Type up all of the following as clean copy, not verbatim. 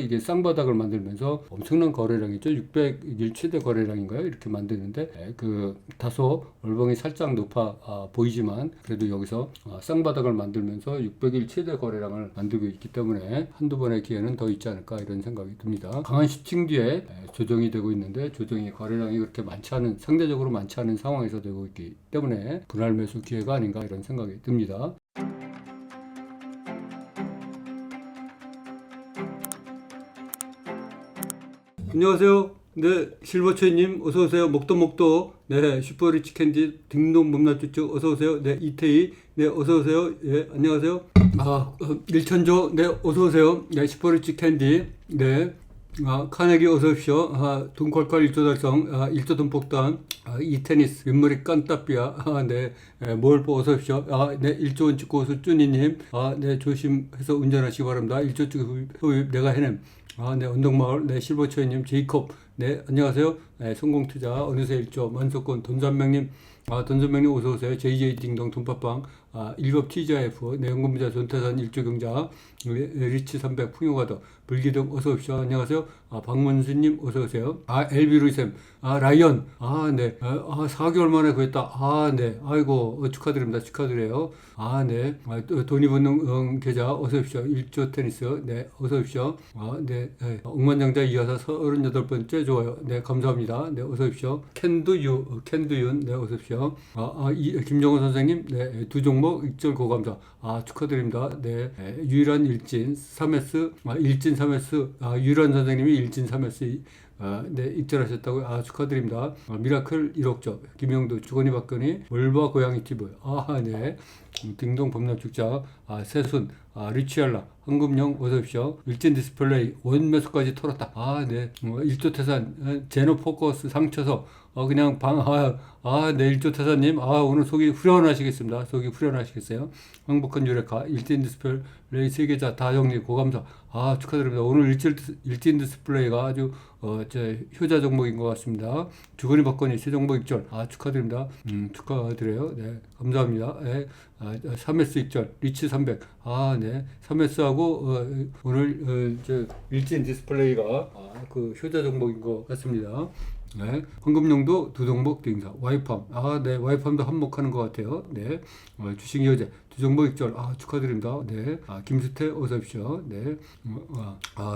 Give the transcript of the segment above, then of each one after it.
이게 쌍바닥을 만들면서 엄청난 거래량이죠. 600일 최대 거래량인가요? 이렇게 만드는데 그 다소 월봉이 살짝 높아 보이지만 그래도 여기서 쌍바닥을 만들면서 600일 최대 거래량을 만들고 있기 때문에 한두 번의 기회는 더 있지 않을까 이런 생각이 듭니다. 강한 슈팅 뒤에 조정이 되고 있는데 조정이 거래량이 그렇게 많지 않은 상대적으로 많지 않은 상황에서 되고 있기 때문에 분할 매수 기회가 아닌가 이런 생각이 듭니다. 안녕하세요. 네, 실버초이님 어서오세요. 목도 네, 슈퍼리치 캔디 딩동 범람주축 어서오세요. 네, 이태희 네, 어서오세요. 예, 안녕하세요. 일천조 네, 어서오세요. 네, 슈퍼리치 캔디 네, 카네기 어서오십시오. 돈콜컬 1조 달성 1조 돈 폭탄 이테니스 윗머리 깐따삐아 네, 몰보 어서오십시오. 네, 1조 원 찍고 수준이님 네, 조심해서 운전하시기 바랍니다. 1조 찍고 소유입 내가 해냄 네, 언덕마을, 네, 실버초이님, 제이콥, 네, 안녕하세요. 네, 성공투자, 어느새 1조, 만석권, 돈산명님, 돈산명님 어서오세요. JJ 딩동, 돈팟빵, 일법 TGIF, 네, 연금부자, 전태산, 1조 경자, 리치 300, 풍요가더, 불기둥, 어서오십시오. 안녕하세요. 박문수님, 어서오세요. 엘비루이셈, 라이언, 네, 4개월 만에 구했다. 네, 아이고, 축하드립니다. 축하드려요. 네, 돈이붓는 계좌, 어서오십시오. 1조 테니스, 네, 어서오십시오. 네, 억만장자 이어서 38번째 좋아요. 네, 감사합니다. 네, 어서오십시오. 캔두윤, 네, 어서오십시오. 김정은 선생님, 네, 두 종목 익절 고감사. 축하드립니다. 네, 유일한 일진 3S, 일진 3S, 유일한 선생님이 일진 3S, 네, 입절하셨다고요. 축하드립니다. 미라클 1억조, 김영도, 주거니 박건희, 월바 고양이 TV, 네, 딩동 범람축자, 세순, 리치알라, 황금용 어서오십시오. 일진 디스플레이, 원매수까지 털었다. 네, 1조 태산, 제노포커스 상처서, 그냥 네, 1조 태산님, 오늘 속이 후련하시겠습니다. 속이 후련하시겠어요. 행복한 유레카, 일진 디스플레이 세계자 다정리 고감사. 축하드립니다. 오늘 일진 디스플레이가 아주 효자 종목인 것 같습니다. 주거니 박건희 새 종목 익절. 축하드립니다. 축하드려요. 네, 감사합니다. 네, 3S 익절 리치 300. 네, 3S하고 오늘 일진 디스플레이가 그 효자 종목인 것 같습니다. 네, 황금용도 두 종목 등사 와이팜 네, 와이팜도 한몫하는 것 같아요. 네, 주식 여제 두 종목 익절 축하드립니다. 네, 김수태 어서 오십시오. 네,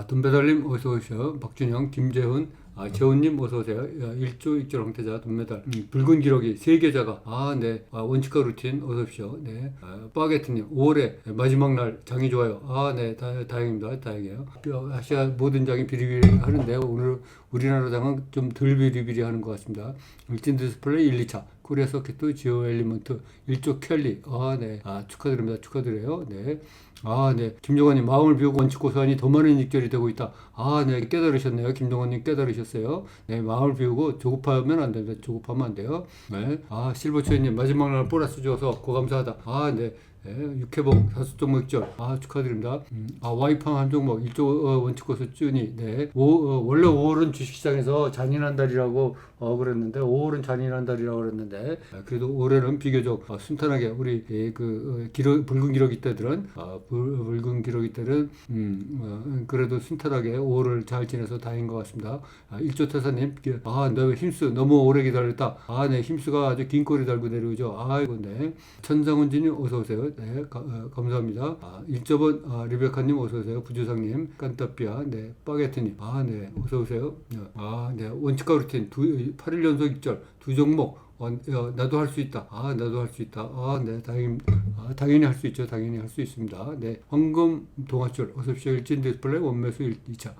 돈배달님 어서 오십시오. 박준영 김재훈 재훈님 어서오세요. 1조 익절 황태자 돈메달 붉은 기록이 3계좌가 네, 원칙화 루틴 어서오십시오. 네, 바게트님 5월에 마지막 날 장이 좋아요. 네, 다행입니다. 다행이에요. 아시아 모든 장이 비리비리 하는데 오늘 우리나라 장은 좀 덜 비리비리 하는 것 같습니다. 일진 디스플레이 1, 2차 코리아 서킷 지오 엘리먼트 1조 켈리 네, 축하드립니다. 축하드려요. 네, 네, 김종환님 마음을 비우고 원칙 고수하니 더 많은 익절이 되고 있다. 네, 깨달으셨네요. 김종환님 깨달으셨어요. 네, 마음을 비우고 조급하면 안 됩니다. 조급하면 안 돼요. 네, 실버초이님 마지막 날 보너스 줘서 고감사하다. 네, 네, 육회봉 5종목 익절 축하드립니다. 와이팡 한 종목 1조 원칙고수 쭈니. 네, 원래 5월은 주식시장에서 잔인한 달이라고 그랬는데 5월은 잔인한 달이라고 그랬는데 그래도 올해는 비교적 순탄하게 우리 붉은 기러기 때들은 붉은 기러기 때는 그래도 순탄하게 5월을 잘 지내서 다행인 것 같습니다. 1조 태사님 너 힘수 너무 오래 기다렸다. 네, 힘수가 아주 긴 꼬리 달고 내려오죠. 아이고 네, 천상훈진님 어서 오세요. 네, 감사합니다. 1조번 리베카님 어서오세요. 부주상님, 깐따삐아, 네, 바게트님, 네, 어서오세요. 네, 원칙가 루틴 8일 연속 익절, 두 종목, 나도 할 수 있다. 나도 할 수 있다. 네, 당연히 할 수 있죠. 당연히 할 수 있습니다. 네, 황금 동아줄, 어서오십시오. 일진 디스플레이 원매수 2차.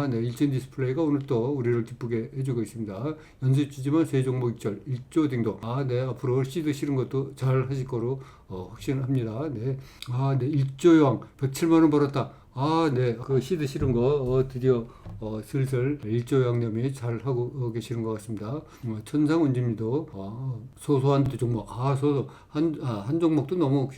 네, 일진 디스플레이가 오늘 또 우리를 기쁘게 해주고 있습니다. 연수주지만 세 종목 익절, 1조 딩동. 네, 앞으로 시드 실은 것도 잘 하실 거로 확신합니다. 네, 네, 1조 여왕, 107만원 벌었다. 네, 그 시드 실은 거 드디어 슬슬 1조 양념이 잘 하고 계시는 것 같습니다. 천상운진님도 소소한 두 종목, 한 종목도 너무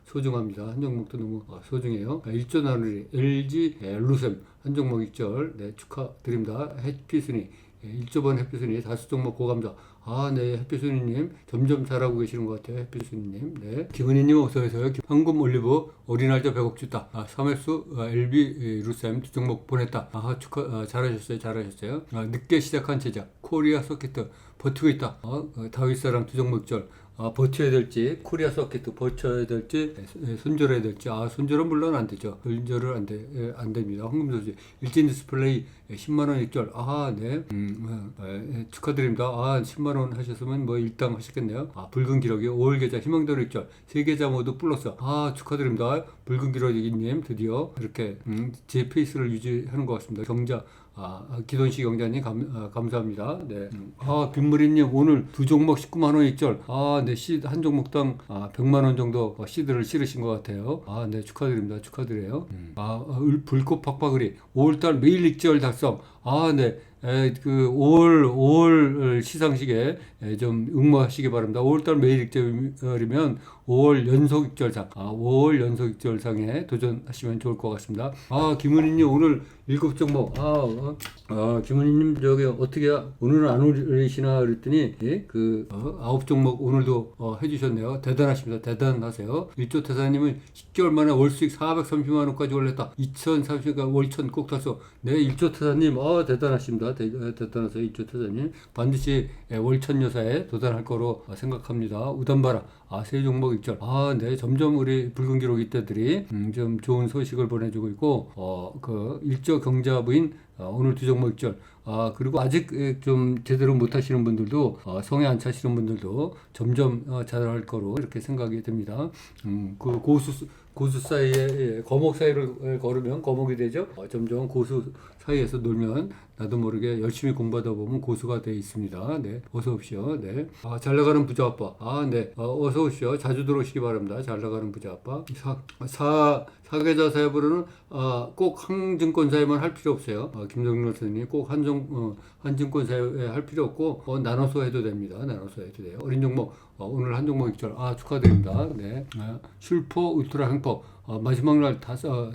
소중합니다. 한 종목도 너무 소중해요. 1조 나누리 LG 루셈 한 종목 익절, 네, 축하드립니다. 해피순위 1조번 해피순위 5종목 고감자. 아, 네, 햇빛순이님 점점 잘하고 계시는 것 같아요. 햇빛순이님. 네, 김은희님 어서 오세요. 황금 올리브 어린날짜 100억 주다. 3회수 LB 루셈 두 종목 보냈다. 축하, 잘하셨어요. 잘하셨어요. 늦게 시작한 제작 코리아 서킷 버티고 있다. 다윗사랑 두 종목 절. 버텨야 될지, 코리아 서킷 버텨야 될지, 손절해야 될지, 손절은 물론 안 되죠. 손절은 안 됩니다. 황금소지, 일진 디스플레이 10만원 익절. 네. 축하드립니다. 10만원 하셨으면 뭐 일당 하셨겠네요. 붉은 기록이 5월 계좌 희망대로 익절. 세 계좌 모두 플러스. 축하드립니다. 붉은 기록이님 드디어 이렇게, 제 페이스를 유지하는 것 같습니다. 경자. 기돈씨 경자님 감사합니다. 네. 빈무리님 오늘 두 종목 19만원 익절. 네. 한 종목당 100만원 정도 시드를 실으신 것 같아요. 네. 축하드립니다. 축하드려요. 불꽃 팍팍으리 5월달 매일 익절 달성. 네. 5월 시상식에 좀 응모하시기 바랍니다. 5월달 매일 익절이면 5월 연속 익절상, 5월 연속 익절상에 도전하시면 좋을 것 같습니다. 김은희님 오늘 7종목, 김은희님 저기 어떻게 오늘은 안 오시나 그랬더니 9종목 오늘도 해주셨네요. 대단하십니다. 대단하세요. 일조 태사님은 10개월 만에 월 수익 430만 원까지 올렸다. 2030가 월천 꼭 탔어. 네, 일조 태사님 대단하십니다. 대단하세요. 일조 태사님 반드시 월천 여사에 도달할 거로 생각합니다. 우담바라 세 종목 익절. 네, 점점 우리 붉은 기록 이때들이 좀 좋은 소식을 보내주고 있고, 일조 경자부인 오늘 두 종목 익절. 그리고 아직 좀 제대로 못 하시는 분들도, 성에 안 차시는 분들도 점점 잘할 거로 이렇게 생각이 됩니다. 그 고수 사이에 거목 사이를 걸으면 거목이 되죠. 점점 고수 사이에서 놀면 나도 모르게 열심히 공부하다 보면 고수가 돼 있습니다. 네, 어서 오십시오. 네, 잘 나가는 부자 아빠. 네, 어서 오십시오. 자주 들어오시기 바랍니다. 잘 나가는 부자 아빠. 사계좌 사업으로는 꼭 한증권사에만 할 필요 없어요. 김정일 선생님 꼭 한증권사에 할 필요 없고 나눠서 해도 됩니다. 나눠서 해도 돼요. 어린 종목 오늘 한 종목 익절. 축하드립니다. 네, 슐퍼 울트라 행포 마지막 날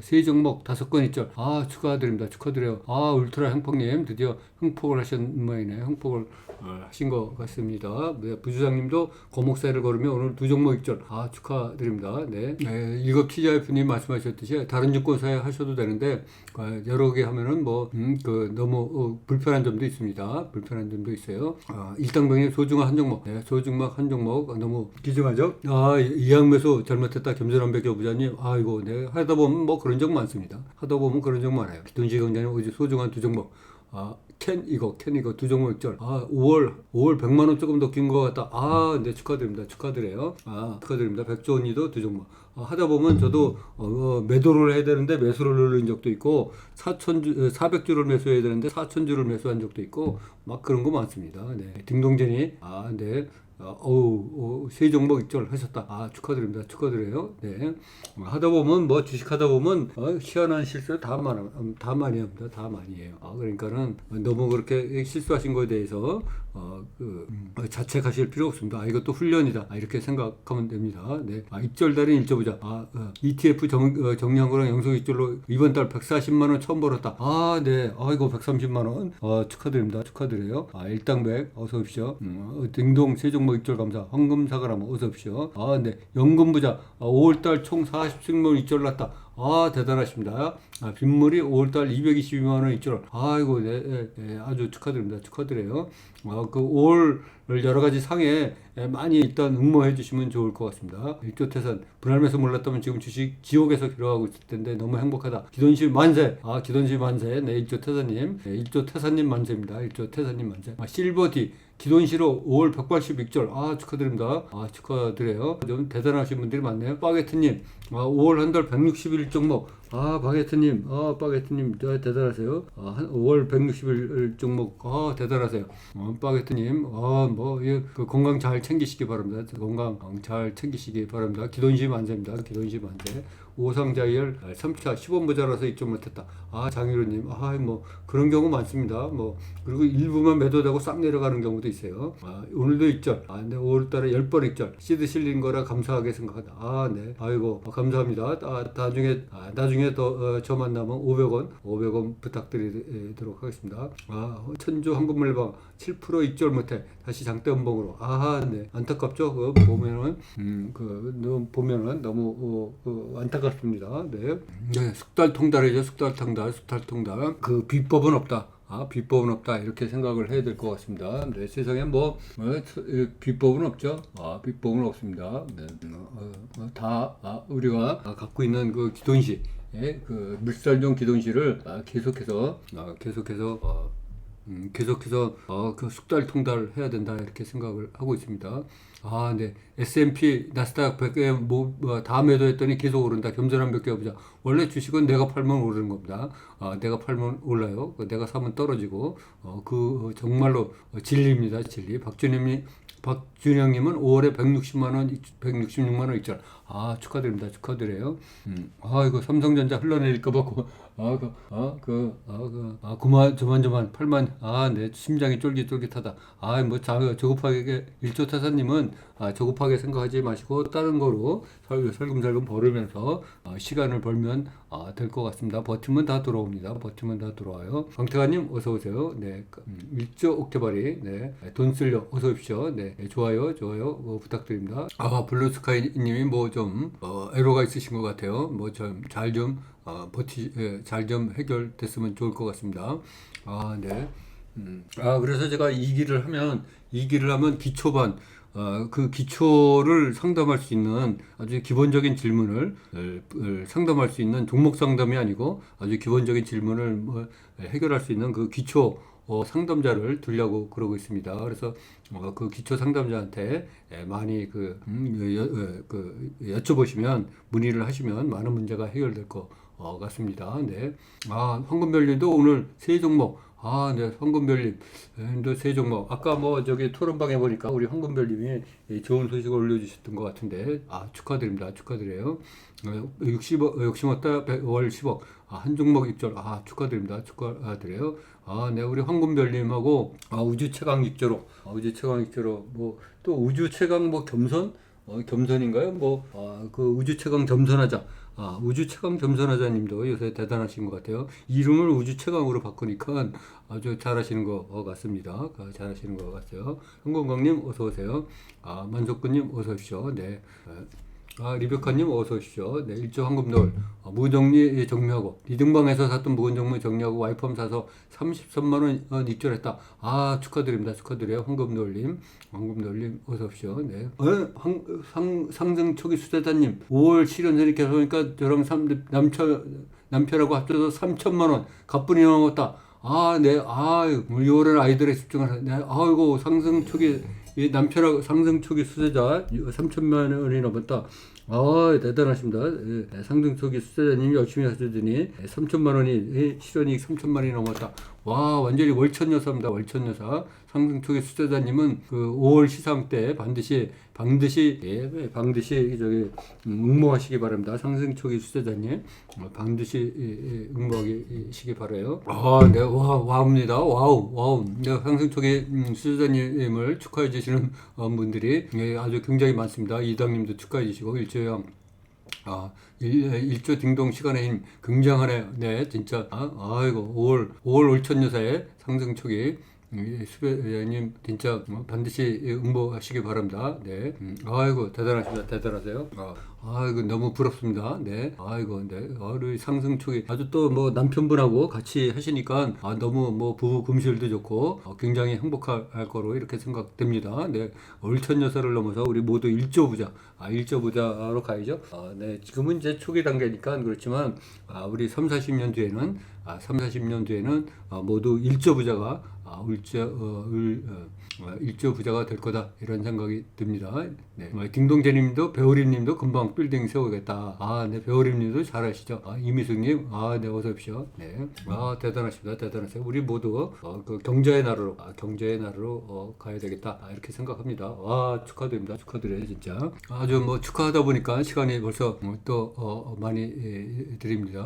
세 종목 5건 익절. 축하드립니다. 축하드려요. 울트라 행폭님 드디어 행폭을 하신 모양이네요. 행폭을 하신 것 같습니다. 네, 부주장님도 거목사를 걸으며 오늘 두 종목 익절. 축하드립니다. 네. 일급 TGIF님 말씀하셨듯이 다른 증권사에 하셔도 되는데 여러 개 하면은 너무 불편한 점도 있습니다. 불편한 점도 있어요. 일당병의 소중한 한 종목. 네, 소중막 한 종목 너무 기증하죠. 이양매수 잘못했다. 겸손한 배교부자님. 이거 내가 하다 보면 그런 적 많습니다. 하다 보면 그런 적 많아요. 기돈지 경자님 어제 소중한 두 종목. 캔 이거 두 종목 익절. 5월 100만원 조금 더 긴 것 같다. 네, 축하드립니다. 축하드려요. 축하드립니다. 백조 언니도 두 종목. 하다 보면 저도 매도를 해야 되는데 매수를 누른 적도 있고 400주를 매수해야 되는데 4,000주를 매수한 적도 있고 막 그런 거 많습니다. 네. 등동전이 네. 세 종목 익절 하셨다. 축하드립니다. 축하드려요. 네. 하다 보면 주식 하다 보면 희한한 실수 다 많이 합니다. 다 많이 해요. 그러니까는 너무 그렇게 실수하신 거에 대해서 자책하실 필요 없습니다. 이것도 훈련이다. 이렇게 생각하면 됩니다. 네. 입절 달인 일조부자. ETF 정리한 거랑 영속 입절로 이번 달 140만 원 처음 벌었다. 네. 이거 130만 원. 축하드립니다. 축하드려요. 일당백 어서 오십시오. 등동 세 종목 입절 감사. 황금사과라면 어서 오십시오. 네. 연금부자 5월달 총 40승문 입절 났다. 대단하십니다. 빈물이 5월달 222만원 입절. 이거 네, 아주 축하드립니다. 축하드려요. 그 5월 여러가지 상에 많이 일단 응모해 주시면 좋을 것 같습니다. 일조 태산 분할매수 몰랐다면 지금 주식 지옥에서 기록하고 있을 텐데 너무 행복하다. 기돈실 만세. 기돈실 만세. 네, 일조 태사님. 네, 일조 태사님 만세입니다. 일조 태사님 만세. 실버디 기돈시로 5월 180익절. 축하드립니다. 축하드려요. 좀 대단하신 분들이 많네요. 바게트님 5월 한 달 161 종목. 바게트님 대단하세요. 5월 160일 종목 대단하세요. 바게트님 그 건강 잘 챙기시기 바랍니다. 건강 잘 챙기시기 바랍니다. 기돈시 만세입니다. 기돈시 만세. 오상자이얼 3차 시범 모자라서 입점 못했다. 아, 장희로님, 뭐 그런 경우 많습니다. 뭐 그리고 일부만 매도되고 싹 내려가는 경우도 있어요. 오늘도 익절. 근데 5월달에 10번 익절. 시드 실린 거라 감사하게 생각하다. 네, 아이고 감사합니다. 나중에 더 저 만나면 500원 부탁드리도록 하겠습니다. 천주 황금물방 7% 익절 못해 다시 장대 음봉으로. 네, 안타깝죠. 보면은 너무 안타깝습니다. 네, 숙달통달이죠. 숙달통달. 그 비법은 없다. 비법은 없다. 이렇게 생각을 해야 될 것 같습니다. 네, 세상에 비법은 없죠. 비법은 없습니다. 네, 우리가 갖고 있는 그 기돈시, 그 물살종 기돈시를 계속해서 그 숙달통달 해야 된다 이렇게 생각을 하고 있습니다. 네. S&P 나스닥 100에 다 매도했더니 계속 오른다. 겸손한 몇 개 보자. 원래 주식은 내가 팔면 오르는 겁니다. 내가 팔면 올라요. 내가 사면 떨어지고 정말로 진리입니다. 진리. 박준영님은 5월에 166만 원 있잖아. 축하드립니다. 축하드려요. 이거 삼성전자 흘러내릴까봐 그만 8만. 네, 심장이 쫄깃쫄깃하다. 저급하게 일조타사님은 저급하게 생각하지 마시고 다른 거로 살금살금 벌으면서 시간을 벌면 될 것 같습니다. 버티면 다 돌아옵니다. 버티면 다 돌아와요. 강태관님 어서 오세요. 네, 일조 옥테바리. 네, 돈 쓸려 어서 오십시오. 네, 좋아요 부탁드립니다. 블루스카이님이 에러가 있으신 것 같아요. 잘 좀 해결됐으면 좋을 것 같습니다. 네. 그래서 제가 이 길을 하면 기초반, 그 기초를 상담할 수 있는 아주 기본적인 질문을 상담할 수 있는 종목 상담이 아니고 아주 기본적인 질문을 해결할 수 있는 그 기초 상담자를 두려고 그러고 있습니다. 그래서 그 기초 상담자한테 많이 여쭤보시면 문의를 하시면 많은 문제가 해결될 것 같습니다. 네. 황금별님도 오늘 새 종목. 네, 황금별님도 새 종목. 아까 토론방에 보니까 우리 황금별님이 좋은 소식을 올려주셨던 것 같은데, 축하드립니다. 축하드려요. 60억다 5월 10억. 한 종목 입절. 축하드립니다. 축하드려요. 네, 우리 황금별님하고 우주 최강 입절로. 또 우주 최강 겸손? 겸손인가요? 그 우주 최강 겸손하자. 우주 최강 겸손하자님도 요새 대단하신 것 같아요. 이름을 우주 최강으로 바꾸니까 아주 잘하시는 것 같습니다. 잘하시는 것 같아요. 홍건광님 어서 오세요. 만석구님 어서 오십시오. 네. 리베카님 어서 오십시오. 네, 일조 황금노을 무정리 정리하고 리등방에서 샀던 묵은 정리 정리하고 와이펌 사서 33만 원 입절했다. 축하드립니다. 축하드려요. 황금노을님 어서 오십시오. 네. 상승 초기 수제자님 5월 실현선이 계속 오니까 저랑 남편하고 합쳐서 3천만 원 가뿐히 넘었다. 네. 6월에 아이들에 집중하라. 네. 이거 상승 초기 남편하고 상승 초기 수제자 3천만 원이 넘었다. 대단하십니다. 네, 상승 초기 수제자님이 열심히 하시더니 3천만 원이 실현이익 3천만 원이 넘었다. 완전히 월천여사입니다. 월천여사. 상승 초기 수제자님은 그 5월 시상 때 반드시 응모하시기 바랍니다. 상승 초기 수제자님 반드시 응모하시기 바라요. 네, 와우입니다. 와우. 네, 상승 초기 수제자님을 축하해 주시는 분들이 아주 굉장히 많습니다. 이당님도 축하해 주시고 일조형. 일조 딩동 시간의 힘 굉장하네요. 네, 진짜. 이거 5월 월천여사의 상승 초기 수배님 진짜 반드시 응모하시기 바랍니다. 네. 대단하십니다. 대단하세요. 이거 너무 부럽습니다. 네. 우리 상승 초기 아주 또 남편분하고 같이 하시니까 너무 부부 금실도 좋고 굉장히 행복할 거로 이렇게 생각됩니다. 네. 월천여사를 넘어서 우리 모두 일조부자. 일조부자로 가야죠. 네. 지금은 이제 초기 단계니까 그렇지만 우리 30, 40년 뒤에는 3, 40년 뒤에는 모두 일조 부자가 일조 부자가 될 거다 이런 생각이 듭니다. 네. 딩동재님도 배우림님도 금방 빌딩 세우겠다. 네, 배우림님도 잘하시죠. 이미숙님, 네, 어서 오십시오. 네, 대단하십니다. 대단하세요. 우리 모두 그 경제의 나라로 가야 되겠다. 이렇게 생각합니다. 축하드립니다. 축하드려요, 진짜. 아주 뭐 축하하다 보니까 시간이 벌써 또 많이 드립니다.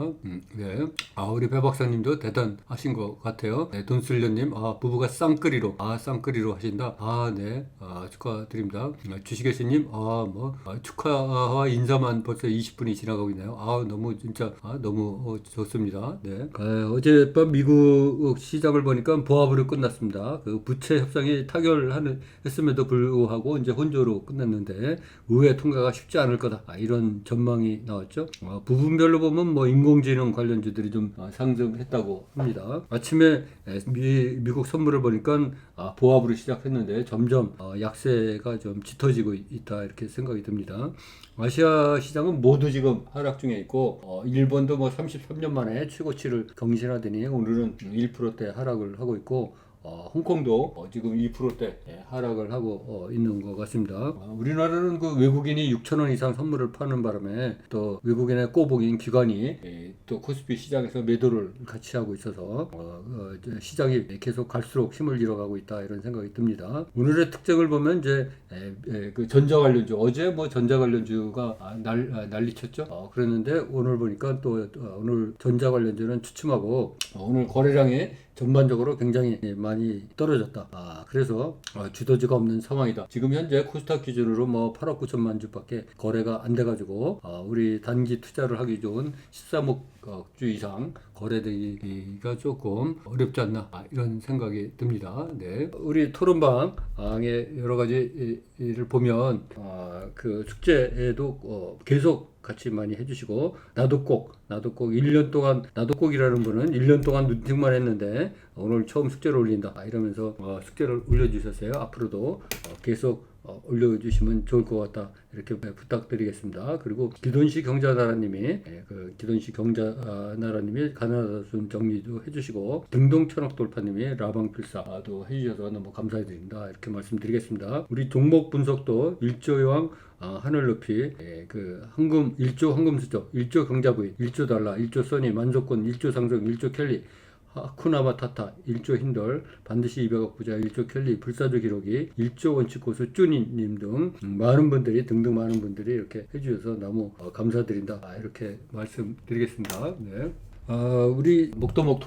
네, 우리 배 박사님도 대단하신 것 같아요. 네, 돈슬려님, 부부가 쌍끌이로 하신다. 네, 축하드립니다. 주식회사님, 축하와 인사만 벌써 20분이 지나가고 있네요. 너무 진짜 너무 좋습니다. 네, 어젯밤 미국 시장을 보니까 보합으로 끝났습니다. 그 부채 협상이 타결했음에도 불구하고 이제 혼조로 끝났는데 의회 통과가 쉽지 않을 거다. 이런 전망이 나왔죠. 부분별로 보면 뭐 인공지능 관련주들이 좀 상승했다고 합니다. 아침에 미국 선물을 보니까 보합으로 시작했는데 점점 약세가 좀 짙어지고 있다 이렇게 생각이 듭니다. 아시아 시장은 모두 지금 하락 중에 있고 일본도 뭐 33년 만에 최고치를 경신하더니 오늘은 1%대 하락을 하고 있고 홍콩도 지금 2%대 하락을 하고 있는 것 같습니다. 우리나라는 그 외국인이 6,000원 이상 선물을 파는 바람에 또 외국인의 꼬복인 기관이 또 코스피 시장에서 매도를 같이 하고 있어서 시장이 계속 갈수록 힘을 잃어가고 있다 이런 생각이 듭니다. 오늘의 특징을 보면 이제 그 전자 관련주 어제 뭐 전자 관련주가 난리쳤죠. 그랬는데 오늘 보니까 또 오늘 전자 관련주는 주춤하고 오늘 거래량이 전반적으로 굉장히 많이 떨어졌다. 그래서 주도주가 없는 상황이다. 지금 현재 코스닥 기준으로 뭐 8억 9천만 주밖에 거래가 안 돼가지고 우리 단기 투자를 하기 좋은 13억 주 이상 거래되기가 조금 어렵지 않나 이런 생각이 듭니다. 네, 우리 토론방의 여러 가지를 보면 그 숙제에도 계속 같이 많이 해주시고 나도 꼭 1년 동안 나도 꼭이라는 분은 1년 동안 눈팅만 했는데 오늘 처음 숙제를 올린다 이러면서 숙제를 올려주셨어요. 앞으로도 계속 올려주시면 좋을 것 같다 이렇게 부탁드리겠습니다. 그리고 기돈시 경자나라님이 가나다 순 정리도 해주시고 등동천억돌파님이 라방필사도 해주셔서 너무 감사드립니다 이렇게 말씀드리겠습니다. 우리 종목 분석도 일조여왕 하늘 높이 그 황금 1조 황금 수저 1조 경자부인 1조 달러 1조 써니 만조권 1조 상승 1조 켈리 하쿠나마 타타 1조 힌덜 반드시 200억 부자 1조 켈리 불사조 기록이 1조 원칙 고수 쭈니님 등 많은 분들이 이렇게 해주셔서 너무 감사드린다 이렇게 말씀드리겠습니다. 네. 우리 목도목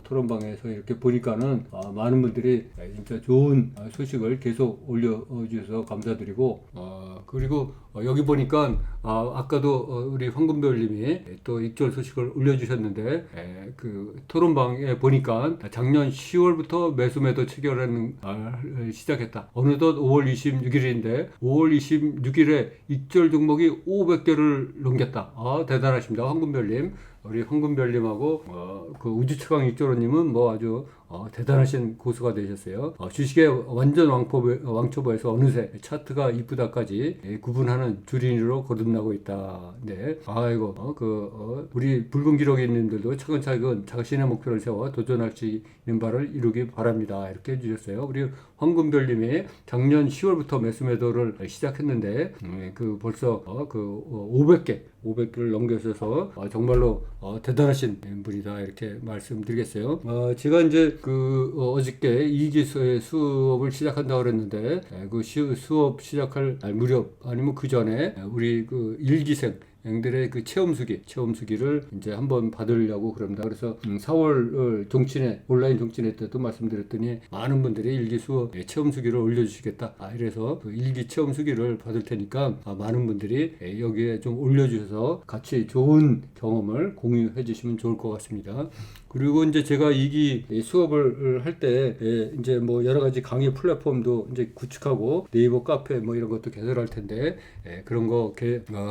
토론방에서 이렇게 보니까는 많은 분들이 진짜 좋은 소식을 계속 올려주셔서 감사드리고 그리고 여기 보니까 아까도 우리 황금별님이 또 익절 소식을 올려주셨는데 그 토론방에 보니까 작년 10월부터 매도 체결하는 시작했다. 어느덧 5월 26일인데 5월 26일에 익절 종목이 500개를 넘겼다. 대단하십니다. 황금별님. 우리 황금별님하고 그 우주최강 익조로님은 뭐 아주 대단하신 고수가 되셨어요. 주식의 완전 왕초보에서 어느새 차트가 이쁘다까지 구분하는 주린이로 거듭나고 있다. 네. 우리 붉은 기록인님들도 차근차근 자신의 목표를 세워 도전할 수 있는 바를 이루기 바랍니다. 이렇게 해주셨어요. 우리 황금별님이 작년 10월부터 매수매도를 시작했는데 그 벌써 500개를 넘겨셔서 정말로 대단하신 분이다 이렇게 말씀드리겠어요. 제가 이제 어저께 이기수의 수업을 시작한다고 그랬는데 그 수업 시작할 무렵 아니면 그 전에 우리 그 일기생들의 그 체험수기를 이제 한번 받으려고 그럽니다. 그래서 4월 온라인 종친회 때도 말씀드렸더니 많은 분들이 일기 수업 체험수기를 올려주시겠다. 이래서 그 일기 체험수기를 받을 테니까 많은 분들이 여기에 좀 올려주셔서 같이 좋은 경험을 공유해 주시면 좋을 것 같습니다. 그리고 이제 제가 이기 수업을 할 때 이제 뭐 여러 가지 강의 플랫폼도 이제 구축하고 네이버 카페 뭐 이런 것도 개설할 텐데 그런 거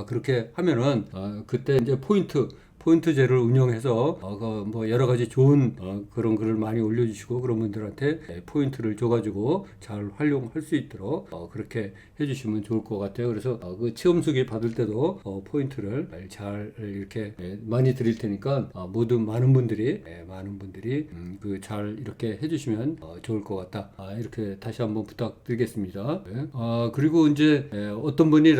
그렇게 하면은 그때 이제 포인트 포인트제를 운영해서 뭐 여러 가지 좋은 그런 글을 많이 올려주시고 그런 분들한테 포인트를 줘가지고 잘 활용할 수 있도록 그렇게 해주시면 좋을 것 같아요. 그래서 그 체험수기 받을 때도 포인트를 잘 이렇게 많이 드릴 테니까 모두 많은 분들이 그 잘 이렇게 해주시면 좋을 것 같다. 이렇게 다시 한번 부탁드리겠습니다. 그리고 이제 어떤 분이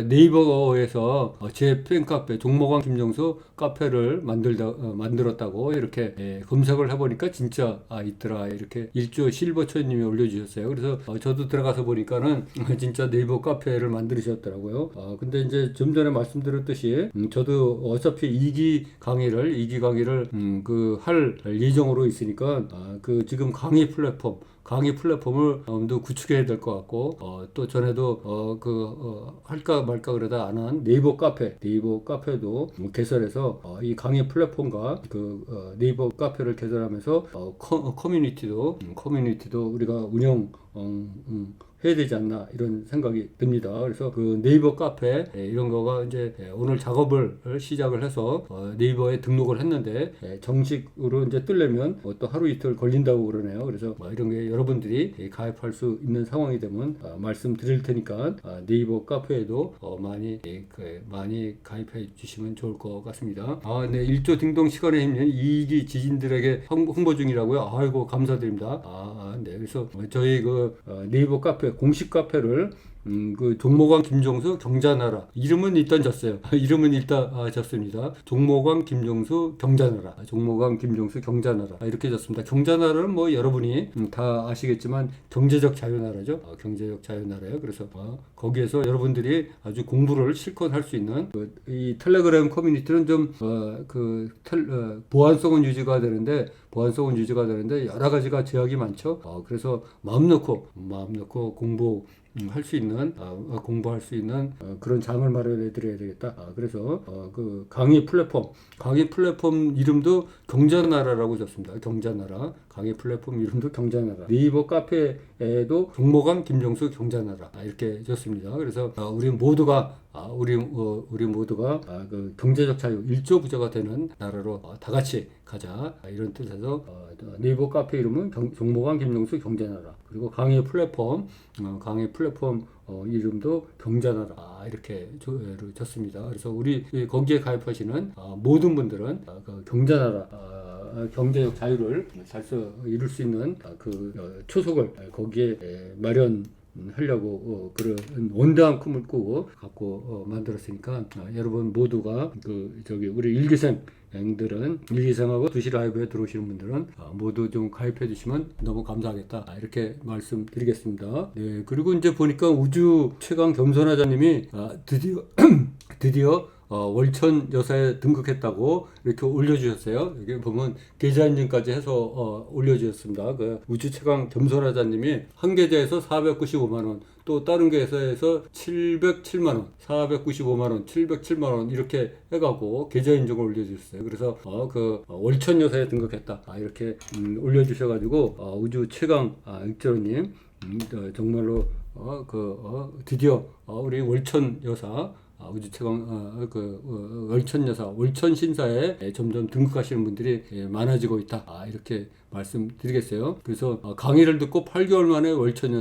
네이버에서 제 팬카페 종목왕 김정수 카페를 만들었다고 이렇게 검색을 해보니까 진짜 있더라. 이렇게 일조 실버초님이 올려주셨어요. 그래서 저도 들어가서 보니까는 진짜 네이버 카페를 만드셨더라고요. 근데 이제 좀 전에 말씀드렸듯이 저도 어차피 2기 강의를 그 할 예정으로 있으니까 그 지금 강의 플랫폼을 또 구축해야 될 것 같고 또 전에도 할까 말까 그러다 안 한 네이버 카페도 개설해서 이 강의 플랫폼과 네이버 카페를 개설하면서 커뮤니티도 우리가 운영 해야 되지 않나 이런 생각이 듭니다. 그래서 그 네이버 카페 이런 거가 이제 오늘 작업을 시작을 해서 네이버에 등록을 했는데 정식으로 이제 뜨려면 또 하루 이틀 걸린다고 그러네요. 그래서 이런 게 여러분들이 가입할 수 있는 상황이 되면 말씀드릴 테니까 네이버 카페에도 많이 가입해 주시면 좋을 것 같습니다. 네, 1조 딩동 시간의 힘은 2기 지진들에게 홍보 중이라고요. 아이고 감사드립니다. 네, 그래서 저희 네이버 카페 공식 카페를 그 종목왕 김정수 경자나라 이름은 일단 졌어요. 이름은 일단 졌습니다. 종목왕 김정수 경자나라, 종목왕 김정수 경자나라 이렇게 졌습니다. 경자나라는 뭐 여러분이 다 아시겠지만 경제적 자유나라죠. 경제적 자유나라예요. 그래서 거기에서 여러분들이 아주 공부를 실컷 할 수 있는 이 텔레그램 커뮤니티는 좀 보안성은 유지가 되는데 여러 가지가 제약이 많죠. 그래서 마음 놓고 공부할 수 있는 그런 장을 마련해 드려야 되겠다. 그래서 그 강의 플랫폼 이름도 경자나라라고 줬습니다. 경자나라. 강의 플랫폼 이름도 경자나라. 네이버 카페에도 종목왕 김정수 경자나라 이렇게 줬습니다. 그래서 우리 모두가 그 경제적 자유, 일조 부자가 되는 나라로 다 같이 가자 이런 뜻에서 네이버 카페 이름은 종목왕 김정수 경자나라. 그리고 강의 플랫폼 이름도 경자나라 이렇게 줬습니다. 그래서 우리 거기에 가입하시는 모든 분들은 경자나라 경제적 자유를 잘 이룰 수 있는 초석을 거기에 마련하려고 그런 원대한 꿈을 꾸고 갖고 만들었으니까 여러분 모두가 우리 일기생하고 2시 라이브에 들어오시는 분들은 모두 좀 가입해 주시면 너무 감사하겠다 이렇게 말씀드리겠습니다. 네, 그리고 이제 보니까 우주 최강 겸손하자님이 드디어 월천 여사에 등극했다고 이렇게 올려주셨어요. 여기 보면 계좌 인증까지 해서 올려주셨습니다. 그 우주 최강 겸손하자님이 한 계좌에서 495만원, 또 다른 계좌에서 707만원, 495만원, 707만원 이렇게 해가고 계좌 인증을 올려주셨어요. 그래서 월천 여사에 등극했다 이렇게 올려주셔가지고 우주 최강 익절님 정말로 드디어 우리 월천 여사 우주 최강 월천 여사, 월천 신사에 점점 등극하시는 분들이 많아지고 있다. 이렇게 말씀드리겠어요. 그래서 강의를 듣고 8개월 만에 월천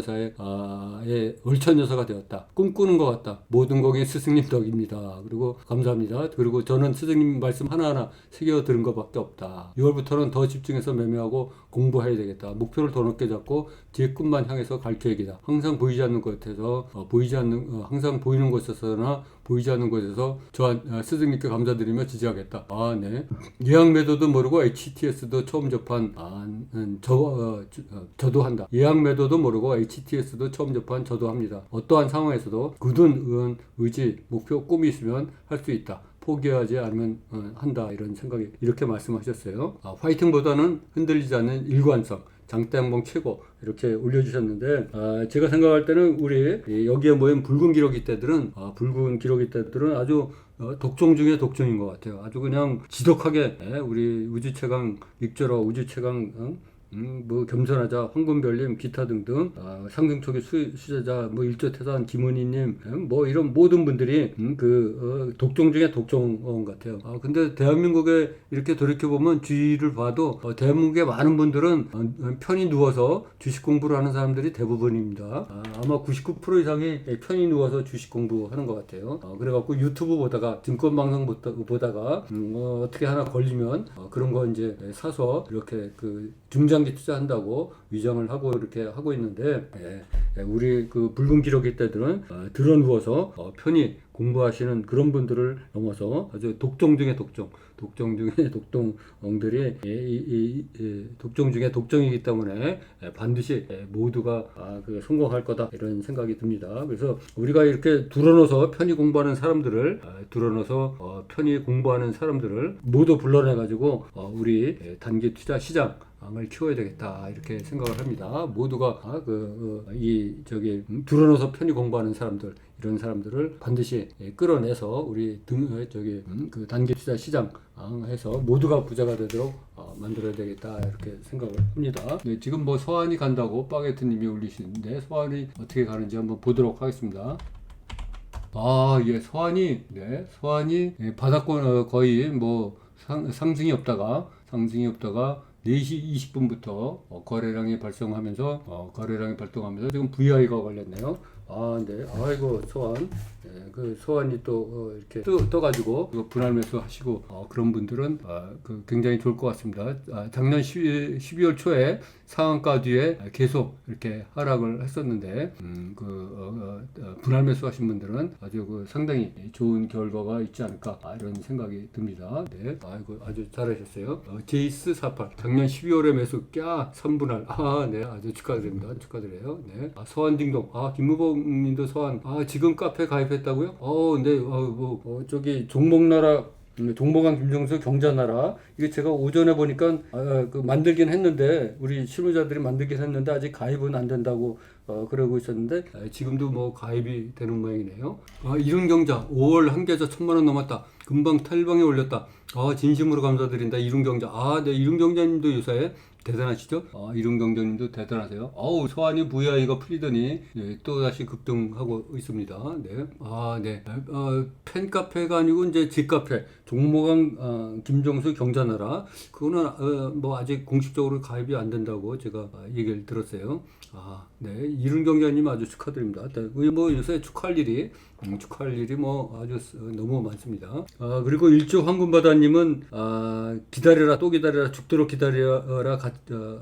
여사가 되었다. 꿈꾸는 것 같다. 모든 공의 스승님 덕입니다. 그리고 감사합니다. 그리고 저는 스승님 말씀 하나하나 새겨 들은 것밖에 없다. 6월부터는 더 집중해서 매매하고 공부해야 되겠다. 목표를 더 높게 잡고 제 꿈만 향해서 갈 계획이다. 항상 보이지 않는 곳에서 항상 보이는 곳에서나 보이지 않는 곳에서 스승님께 감사드리며 지지하겠다. 네. 예약 매도도 모르고 HTS도 처음 접한 저도 한다. 예약 매도도 모르고 HTS도 처음 접한 저도 합니다. 어떠한 상황에서도 굳은 의지, 목표, 꿈이 있으면 할 수 있다. 포기하지 않으면 한다. 이런 생각이 이렇게 말씀하셨어요. 화이팅보다는 흔들리지 않는 일관성. 장대항봉 최고 이렇게 올려주셨는데 제가 생각할 때는 우리 여기에 모인 붉은 기러기 떼들은 아주 독종 중에 독종인 것 같아요. 아주 그냥 지독하게 우리 우주 최강 익절어 우주 최강 뭐 겸손하자, 황금별님, 기타 등등, 상승초기 수제자, 뭐 일조태산, 김은희님, 뭐 이런 모든 분들이 독종 중에 독종 같아요. 근데 대한민국에 이렇게 돌이켜보면 주위를 봐도 대한민국의 많은 분들은 편히 누워서 주식 공부를 하는 사람들이 대부분입니다. 아마 99% 이상이 편히 누워서 주식 공부하는 것 같아요. 그래갖고 유튜브 보다가 증권방송 보다가 어떻게 하나 걸리면 그런 거 이제 사서 이렇게 중장기 투자한다고 위장을 하고 이렇게 하고 있는데, 우리 붉은 기러기 때들은 들어 누워서 편히 공부하시는 그런 분들을 넘어서 아주 독종 중에 독종 중에 독종들이 독종 중에 독종이기 때문에 반드시 모두가 성공할 거다, 이런 생각이 듭니다. 그래서 우리가 이렇게 들어넣어서 편히 공부하는 사람들을 모두 불러내 가지고 우리 단기 투자 시장 을 키워야 되겠다, 이렇게 생각을 합니다. 모두가 들어넣어서 편히 공부하는 사람들, 이런 사람들을 반드시 끌어내서 우리 단기 투자 시장 해서 모두가 부자가 되도록 만들어야 되겠다, 이렇게 생각을 합니다. 네, 지금 뭐 서한이 간다고 바게트님이 올리시는데, 서한이 어떻게 가는지 한번 보도록 하겠습니다. 서한이 바닥권 거의 뭐 상승이 없다가 4시 20분부터 거래량이 발동하면서 지금 VI가 걸렸네요. 네. 아이고, 소환. 소환이 또 이렇게 떠가지고 분할 매수 하시고 그런 분들은 굉장히 좋을 것 같습니다. 작년 12월 초에 상한가 뒤에 계속 이렇게 하락을 했었는데, 분할 매수 하신 분들은 아주 상당히 좋은 결과가 있지 않을까, 이런 생각이 듭니다. 네. 아이고, 아주 잘하셨어요. 제이스 48 작년 12월에 매수 3분할. 네. 아주 축하드립니다. 축하드려요. 네. 소환 딩동. 김무봉 님도 소환. 지금 카페 가입했다고요? 네. 저기 종목나라, 종목왕 김정수 경자나라, 이게 제가 오전에 보니까 만들긴 했는데, 우리 실무자들이 만들긴 했는데 아직 가입은 안 된다고 그러고 있었는데, 지금도 뭐 가입이 되는 모양이네요. 이룬경자 5월 한 계좌 1,000만원 넘었다. 금방 탈방에 올렸다. 진심으로 감사드린다, 이룬경자. 네. 이룬경자님도 요새 대단하시죠? 이룬경자님도 대단하세요. 소환이 VI가 풀리더니 또 다시 급등하고 있습니다. 네. 네. 팬카페가 아니고 이제 집카페, 종목왕 김정수 경자나라, 그거는 뭐 아직 공식적으로 가입이 안 된다고 제가 얘기를 들었어요. 네. 이룬경자님 아주 축하드립니다. 네. 뭐 요새 축하할 일이 뭐 아주 너무 많습니다. 그리고 일조 황금바다님은 기다려라, 또 기다려라, 죽도록 기다려라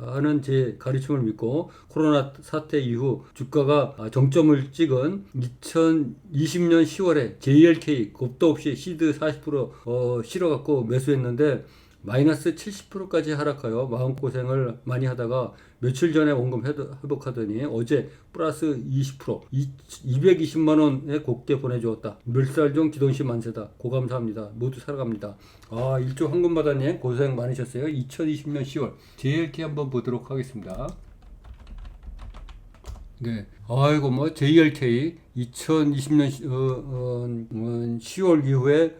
하는 제 가르침을 믿고 코로나 사태 이후 주가가 정점을 찍은 2020년 10월에 JLK 겁도 없이 시드 40% 실어갖고 매수했는데 마이너스 70%까지 하락하여 마음고생을 많이 하다가 며칠 전에 원금 회복하더니 어제 플러스 20% 220만원의 곡대 보내주었다. 멸살종 기돈시 만세다. 고감사합니다. 모두 살아갑니다. 일조 황금바다님 고생 많으셨어요. 2020년 10월 JLK 한번 보도록 하겠습니다. 네. 아이고, 뭐 JLK 2020년 10월 이후에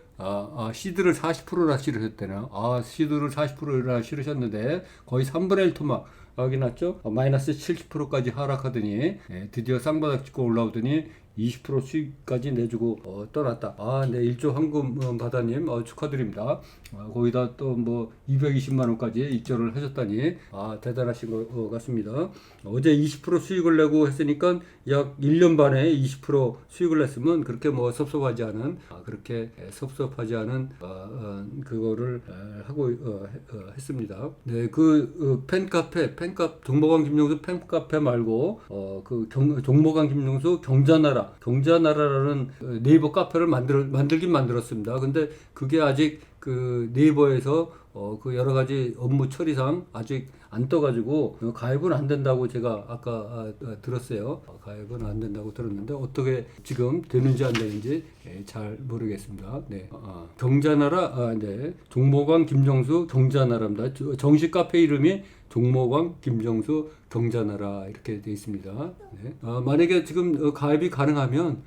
시드를 40%나 실으셨대나. 시드를 40%나 실으셨는데 거의 3분의 1 토막 여기 났죠? 마이너스 70%까지 하락하더니 드디어 쌍바닥 찍고 올라오더니 20% 수익까지 내주고 떠났다. 네. 일조 황금 바다님 축하드립니다. 거기다 또 뭐 220만원까지 입절을 하셨다니 대단하신 것 같습니다. 어제 20% 수익을 내고 했으니까 약 1년 반에 20% 수익을 냈으면 그렇게 뭐 섭섭하지 않은 그거를 하고 했습니다. 네. 팬카페 종목왕 김정수 팬카페 말고 종목왕 김정수 경자나라라는 네이버 카페를 만들긴 만들었습니다. 근데 그게 아직 네이버에서 여러 가지 업무 처리상 아직 안 떠가지고 가입은 안 된다고 제가 아까 들었어요. 가입은 안 된다고 들었는데 어떻게 지금 되는지 안 되는지 잘 모르겠습니다. 네. 경자나라, 네. 종목왕 김정수 경자나라입니다. 정식 카페 이름이 종목왕 김정수 경자나라 이렇게 되어 있습니다. 네. 만약에 지금 가입이 가능하면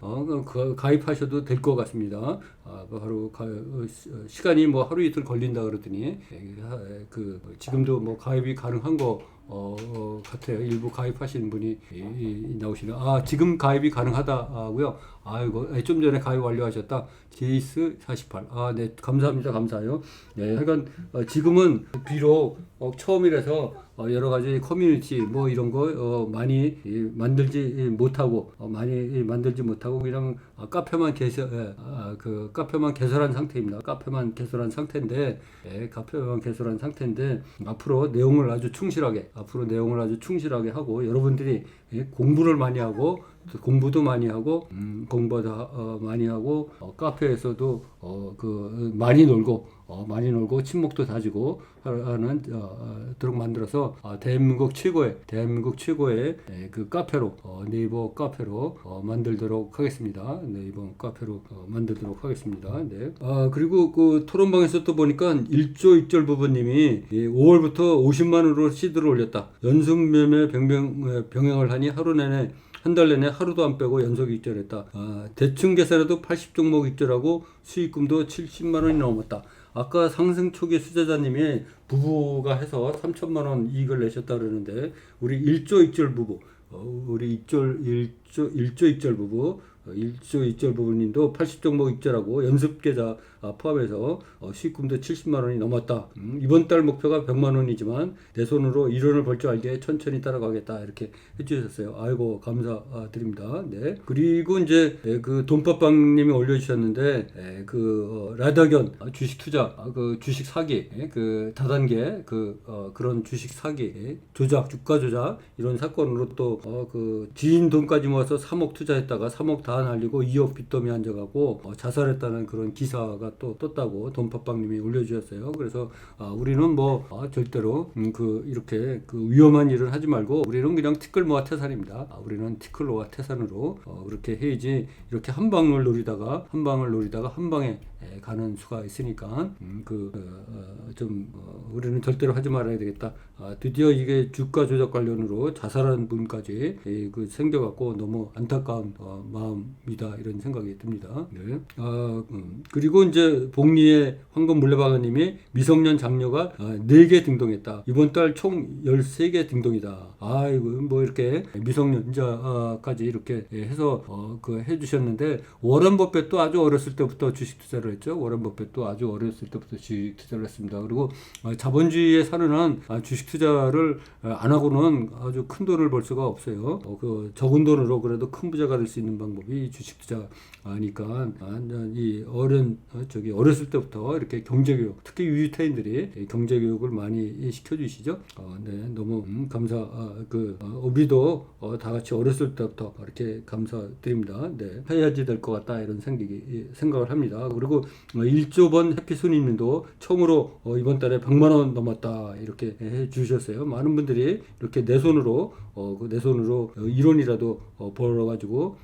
가입하셔도 될 것 같습니다. 바로 시간이 뭐 하루 이틀 걸린다 그러더니 지금도 뭐 가입이 가능한 거 같아요. 일부 가입하시는 분이 나오시네요. 지금 가입이 가능하다고요. 아이고, 좀 전에 가입 완료하셨다. 제이스 48. 네, 감사합니다. 감사해요. 네, 하여간 지금은 비록 처음이라서 여러 가지 커뮤니티 뭐 이런 거 많이 만들지 못하고 그냥 카페만 카페만 개설한 상태입니다. 카페만 개설한 상태인데 앞으로 내용을 아주 충실하게 하고 여러분들이 공부를 많이 하고 공부도 많이 하고 많이 하고 카페에서도 많이 놀고 친목도 다지고 하는 도록 만들어서 대한민국 최고의 그 카페로 네이버 카페로 만들도록 하겠습니다. 네. 그리고 그 토론방에서 또 보니까 일조 부부님이 5월부터 50만 원으로 시드를 올렸다. 연속 매매 병행을 하니 한 달 내내 하루도 안 빼고 연속 입절했다. 대충 계산해도 80종목 입절하고 수익금도 70만 원이 넘었다. 아까 상승 초기 수제자님이 부부가 해서 3천만 원 이익을 내셨다 그러는데 우리 일조 입절 부부, 일조 입절 부부님도 80종목 입절하고 연습 계좌 포함해서 수익금도 70만 원이 넘었다. 이번 달 목표가 100만 원이지만 내 손으로 1원을 벌 줄 알게 천천히 따라가겠다. 이렇게 해주셨어요. 아이고 감사드립니다. 네. 그리고 이제 그 돈밥빵님이 올려주셨는데 라다견 주식 투자 주식 사기 그 다단계 그런 주식 사기 조작 주가 조작 이런 사건으로 또 그 지인 돈까지 모아서 3억 투자했다가 3억 다 날리고 2억 빚더미 앉아가고 자살했다는 그런 기사가 또 떴다고 돈밥빵님이 올려주셨어요. 그래서 우리는 절대로 이렇게 위험한 일을 하지 말고 우리는 그냥 티끌모아 태산입니다. 우리는 티끌모아 태산으로 그렇게 해야지 이렇게 한 방을 노리다가 한 방에 가는 수가 있으니까 우리는 절대로 하지 말아야 되겠다. 드디어 이게 주가 조작 관련으로 자살한 분까지 생겨갖고 너무 안타까운 마음이다 이런 생각이 듭니다. 네. 그리고 이제 복리의 황금 물레방아님이 미성년 장녀가 4개 등동했다. 이번 달 총 13개 등동이다. 이거 이렇게 미성년자까지 이렇게 해서 해주셨는데 워런 버핏도 아주 어렸을 때부터 주식 투자를 했죠. 워런 버핏도 아주 어렸을 때부터 주식 투자를 했습니다. 그리고 자본주의에 사는 한 주식 투자를 안 하고는 아주 큰 돈을 벌 수가 없어요. 적은 돈으로 그래도 큰 부자가 될 수 있는 방법이 주식 투자니까 이 어렸을 때부터 이렇게 경제교육, 특히 유유태인들이 경제교육을 많이 시켜주시죠. 네, 너무 우리도 다 같이 어렸을 때부터 이렇게 감사드립니다. 네, 해야지 될 것 같다 이런 생각을 합니다. 그리고 1조번 해피손님도 처음으로 이번 달에 100만 원 넘었다 이렇게 해주셨어요. 많은 분들이 이렇게 내 손으로 1원이라도 벌어가지고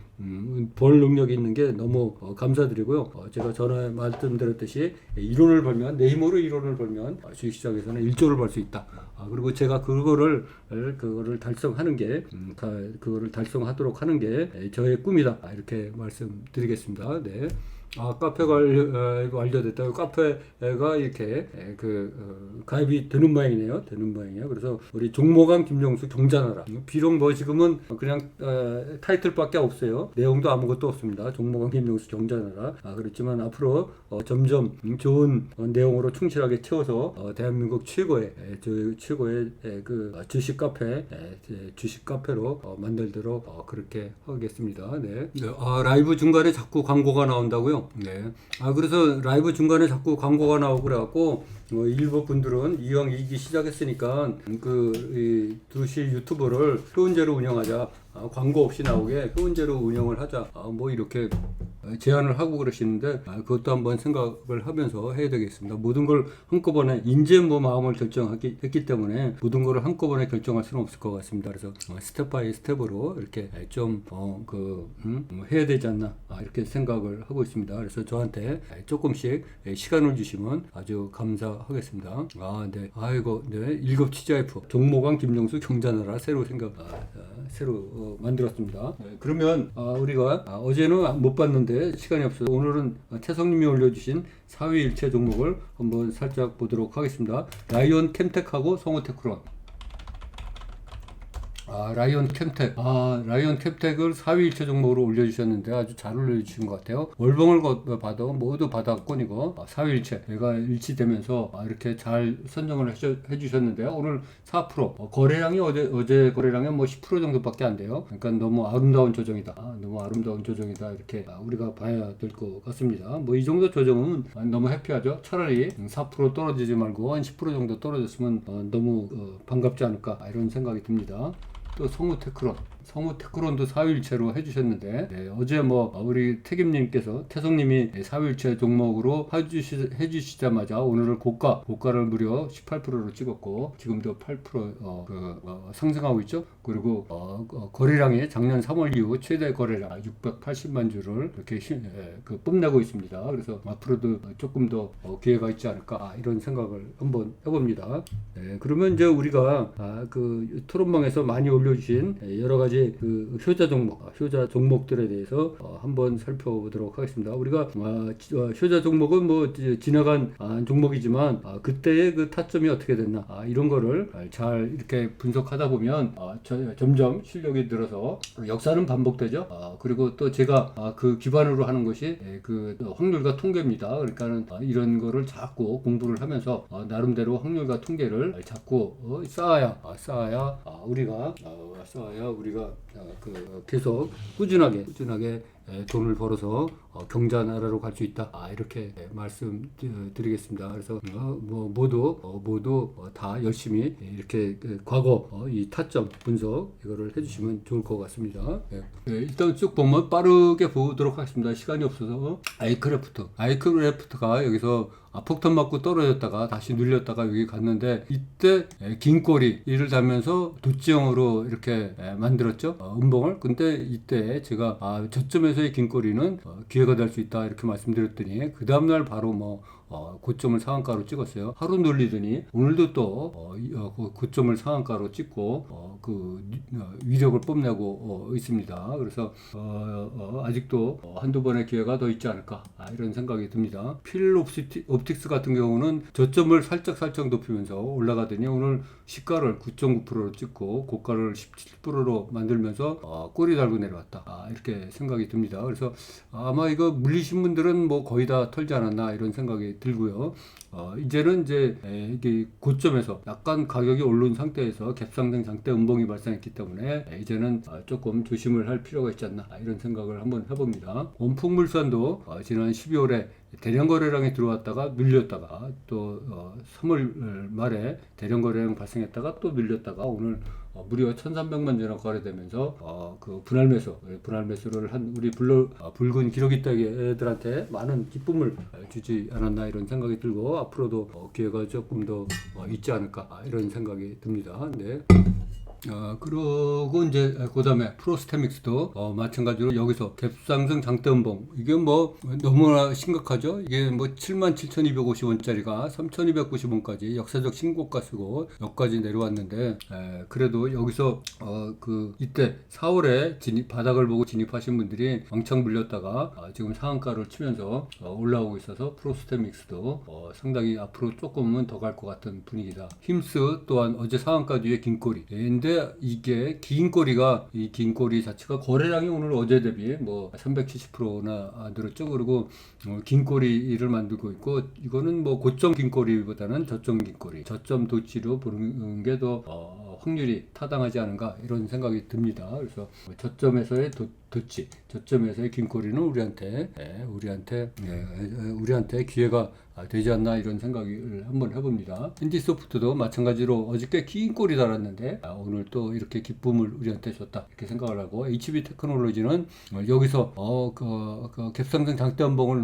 벌 능력이 있는 게 너무 감사드리고요. 제가 전에 말씀드렸듯이 1원을 벌면 내 힘으로 1원을 벌면 주식시장에서는 1조를 벌 수 있다. 그리고 제가 그거를 달성하도록 하는 게 저의 꿈이다. 이렇게 말씀드리겠습니다. 네. 카페가 완료됐다. 카페가 이렇게 가입이 되는 모양이네요. 그래서 우리 종모강 김용수 경자나라. 비록 지금은 그냥 타이틀밖에 없어요. 내용도 아무것도 없습니다. 종모강 김용수 경자나라. 그렇지만 앞으로 점점 좋은 내용으로 충실하게 채워서 대한민국 최고의 주식 카페로 만들도록 그렇게 하겠습니다. 네. 라이브 중간에 자꾸 광고가 나온다고요? 네. 그래서 라이브 중간에 자꾸 광고가 나오고 그래갖고 일부 분들은 이왕 이기 시작했으니까 두시 유튜브를 효은제로 운영하자. 광고 없이 나오게 효은제로 운영을 하자. 이렇게 제안을 하고 그러시는데 그것도 한번 생각을 하면서 해야 되겠습니다. 모든 걸 한꺼번에 이제 마음을 결정했기 때문에 모든 걸 한꺼번에 결정할 수는 없을 것 같습니다. 그래서 스텝 바이 스텝으로 이렇게 좀 해야 되지 않나 이렇게 생각을 하고 있습니다. 그래서 저한테 조금씩 시간을 주시면 아주 감사하겠습니다. 네. 네. 1급 TGIF 종모강 김용수 경자나라 새로 만들었습니다. 네. 그러면 우리가 어제는 못 봤는데 시간이 없어서 오늘은 태성님이 올려주신 4위 일체 종목을 한번 살짝 보도록 하겠습니다. 라이온 캠텍하고 성호테크론. 라이온 캠텍. 라이온 캠텍을 4위 1체 종목으로 올려주셨는데 아주 잘 올려주신 것 같아요. 월봉을 봐도 모두 바닥권이고 4위 1체 얘가 일치되면서 이렇게 잘 선정을 해주셨는데요. 오늘 4%. 거래량이 어제 거래량이 뭐 10% 정도밖에 안 돼요. 그러니까 너무 아름다운 조정이다. 너무 아름다운 조정이다. 이렇게 우리가 봐야 될 것 같습니다. 뭐 이 정도 조정은 너무 해피하죠. 차라리 4% 떨어지지 말고 한 10% 정도 떨어졌으면 너무 반갑지 않을까 이런 생각이 듭니다. 또 성우테크론도 4일체로 해주셨는데 어제 뭐 우리 태김님께서 태성님이 4일체 종목으로 해주시자마자 오늘은 고가를 무려 18%로 찍었고 지금도 8% 상승하고 있죠. 그리고 거래량이 작년 3월 이후 최대 거래량 680만 주를 이렇게 뽐내고 있습니다. 그래서 앞으로도 조금 더 기회가 있지 않을까 이런 생각을 한번 해봅니다. 그러면 이제 우리가 그 토론방에서 많이 올려주신 여러 가지 그 효자 종목들에 대해서 한번 살펴보도록 하겠습니다. 우리가 효자 종목은 뭐 지나간 종목이지만 그때의 그 타점이 어떻게 됐나 이런 거를 잘 이렇게 분석하다 보면 점점 실력이 늘어서 역사는 반복되죠. 그리고 또 제가 그 기반으로 하는 것이 그 확률과 통계입니다. 그러니까는 이런 거를 자꾸 공부를 하면서 나름대로 확률과 통계를 자꾸 쌓아야 우리가 계속 꾸준하게 돈을 벌어서 경자 나라로 갈 수 있다. 이렇게 말씀드리겠습니다. 그래서 모두 다 열심히 이렇게 과거 이 타점 분석 이거를 해주시면 좋을 것 같습니다. 일단 쭉 보면 빠르게 보도록 하겠습니다. 시간이 없어서 아이크래프트가 여기서 폭탄 맞고 떨어졌다가 다시 눌렸다가 여기 갔는데 이때 긴 꼬리를 달면서 도치형으로 이렇게 만들었죠. 음봉을. 근데 이때 제가 저점에서의 긴 꼬리는 기회가 될 수 있다 이렇게 말씀드렸더니 그 다음날 바로 고점을 상한가로 찍었어요. 하루 놀리더니 오늘도 또 고점을 상한가로 찍고 위력을 뽐내고 있습니다. 그래서 아직도 한두 번의 기회가 더 있지 않을까 이런 생각이 듭니다. 필 옵틱스 같은 경우는 저점을 살짝 높이면서 올라가더니 오늘 시가를 9.9%로 찍고 고가를 17%로 만들면서 꼬리 달고 내려왔다 이렇게 생각이 듭니다. 그래서 아마 이거 물리신 분들은 뭐 거의 다 털지 않았나 이런 생각이 들고요. 이제는 이게 고점에서 약간 가격이 오른 상태에서 갭상승 장대 음봉이 발생했기 때문에 이제는 조금 조심을 할 필요가 있지 않나 이런 생각을 한번 해봅니다. 원풍물산도 지난 12월에 대량 거래량이 들어왔다가 밀렸다가 또 3월 말에 대량 거래량 발생했다가 또 밀렸다가 오늘 무려 1,300만 주나 거래되면서 그 분할 매수를 한 우리 붉은 기러기 떼기들한테 많은 기쁨을 주지 않았나 이런 생각이 들고 앞으로도 기회가 조금 더 있지 않을까 이런 생각이 듭니다. 네. 그러고 이제 그 다음에 프로스테믹스도 마찬가지로 여기서 갭상승 장대음봉 이게 뭐 너무나 심각하죠. 이게 뭐 77,250원짜리가 3,290원까지 역사적 신고가 쓰고 여기까지 내려왔는데 그래도 여기서 이때 4월에 바닥을 보고 진입하신 분들이 왕창 물렸다가 지금 상한가를 치면서 올라오고 있어서 프로스테믹스도 상당히 앞으로 조금은 더 갈 것 같은 분위기다. 힘스 또한 어제 상한가 뒤에 긴꼬리 근데 이게 긴 꼬리 자체가 거래량이 오늘 어제 대비 뭐 370%나 늘었죠. 그리고 긴 꼬리를 만들고 있고 이거는 뭐 고점 긴 꼬리보다는 저점 긴 꼬리, 저점 도치로 보는 게 더 확률이 타당하지 않은가 이런 생각이 듭니다. 그래서 저점에서의 저점에서의 긴 꼬리는 우리한테 기회가 되지 않나 이런 생각을 한번 해봅니다. 핸디소프트도 마찬가지로 어저께 긴 꼬리 달았는데 오늘 또 이렇게 기쁨을 우리한테 줬다 이렇게 생각을 하고 HB 테크놀로지는 여기서 갭상승 장대 한봉을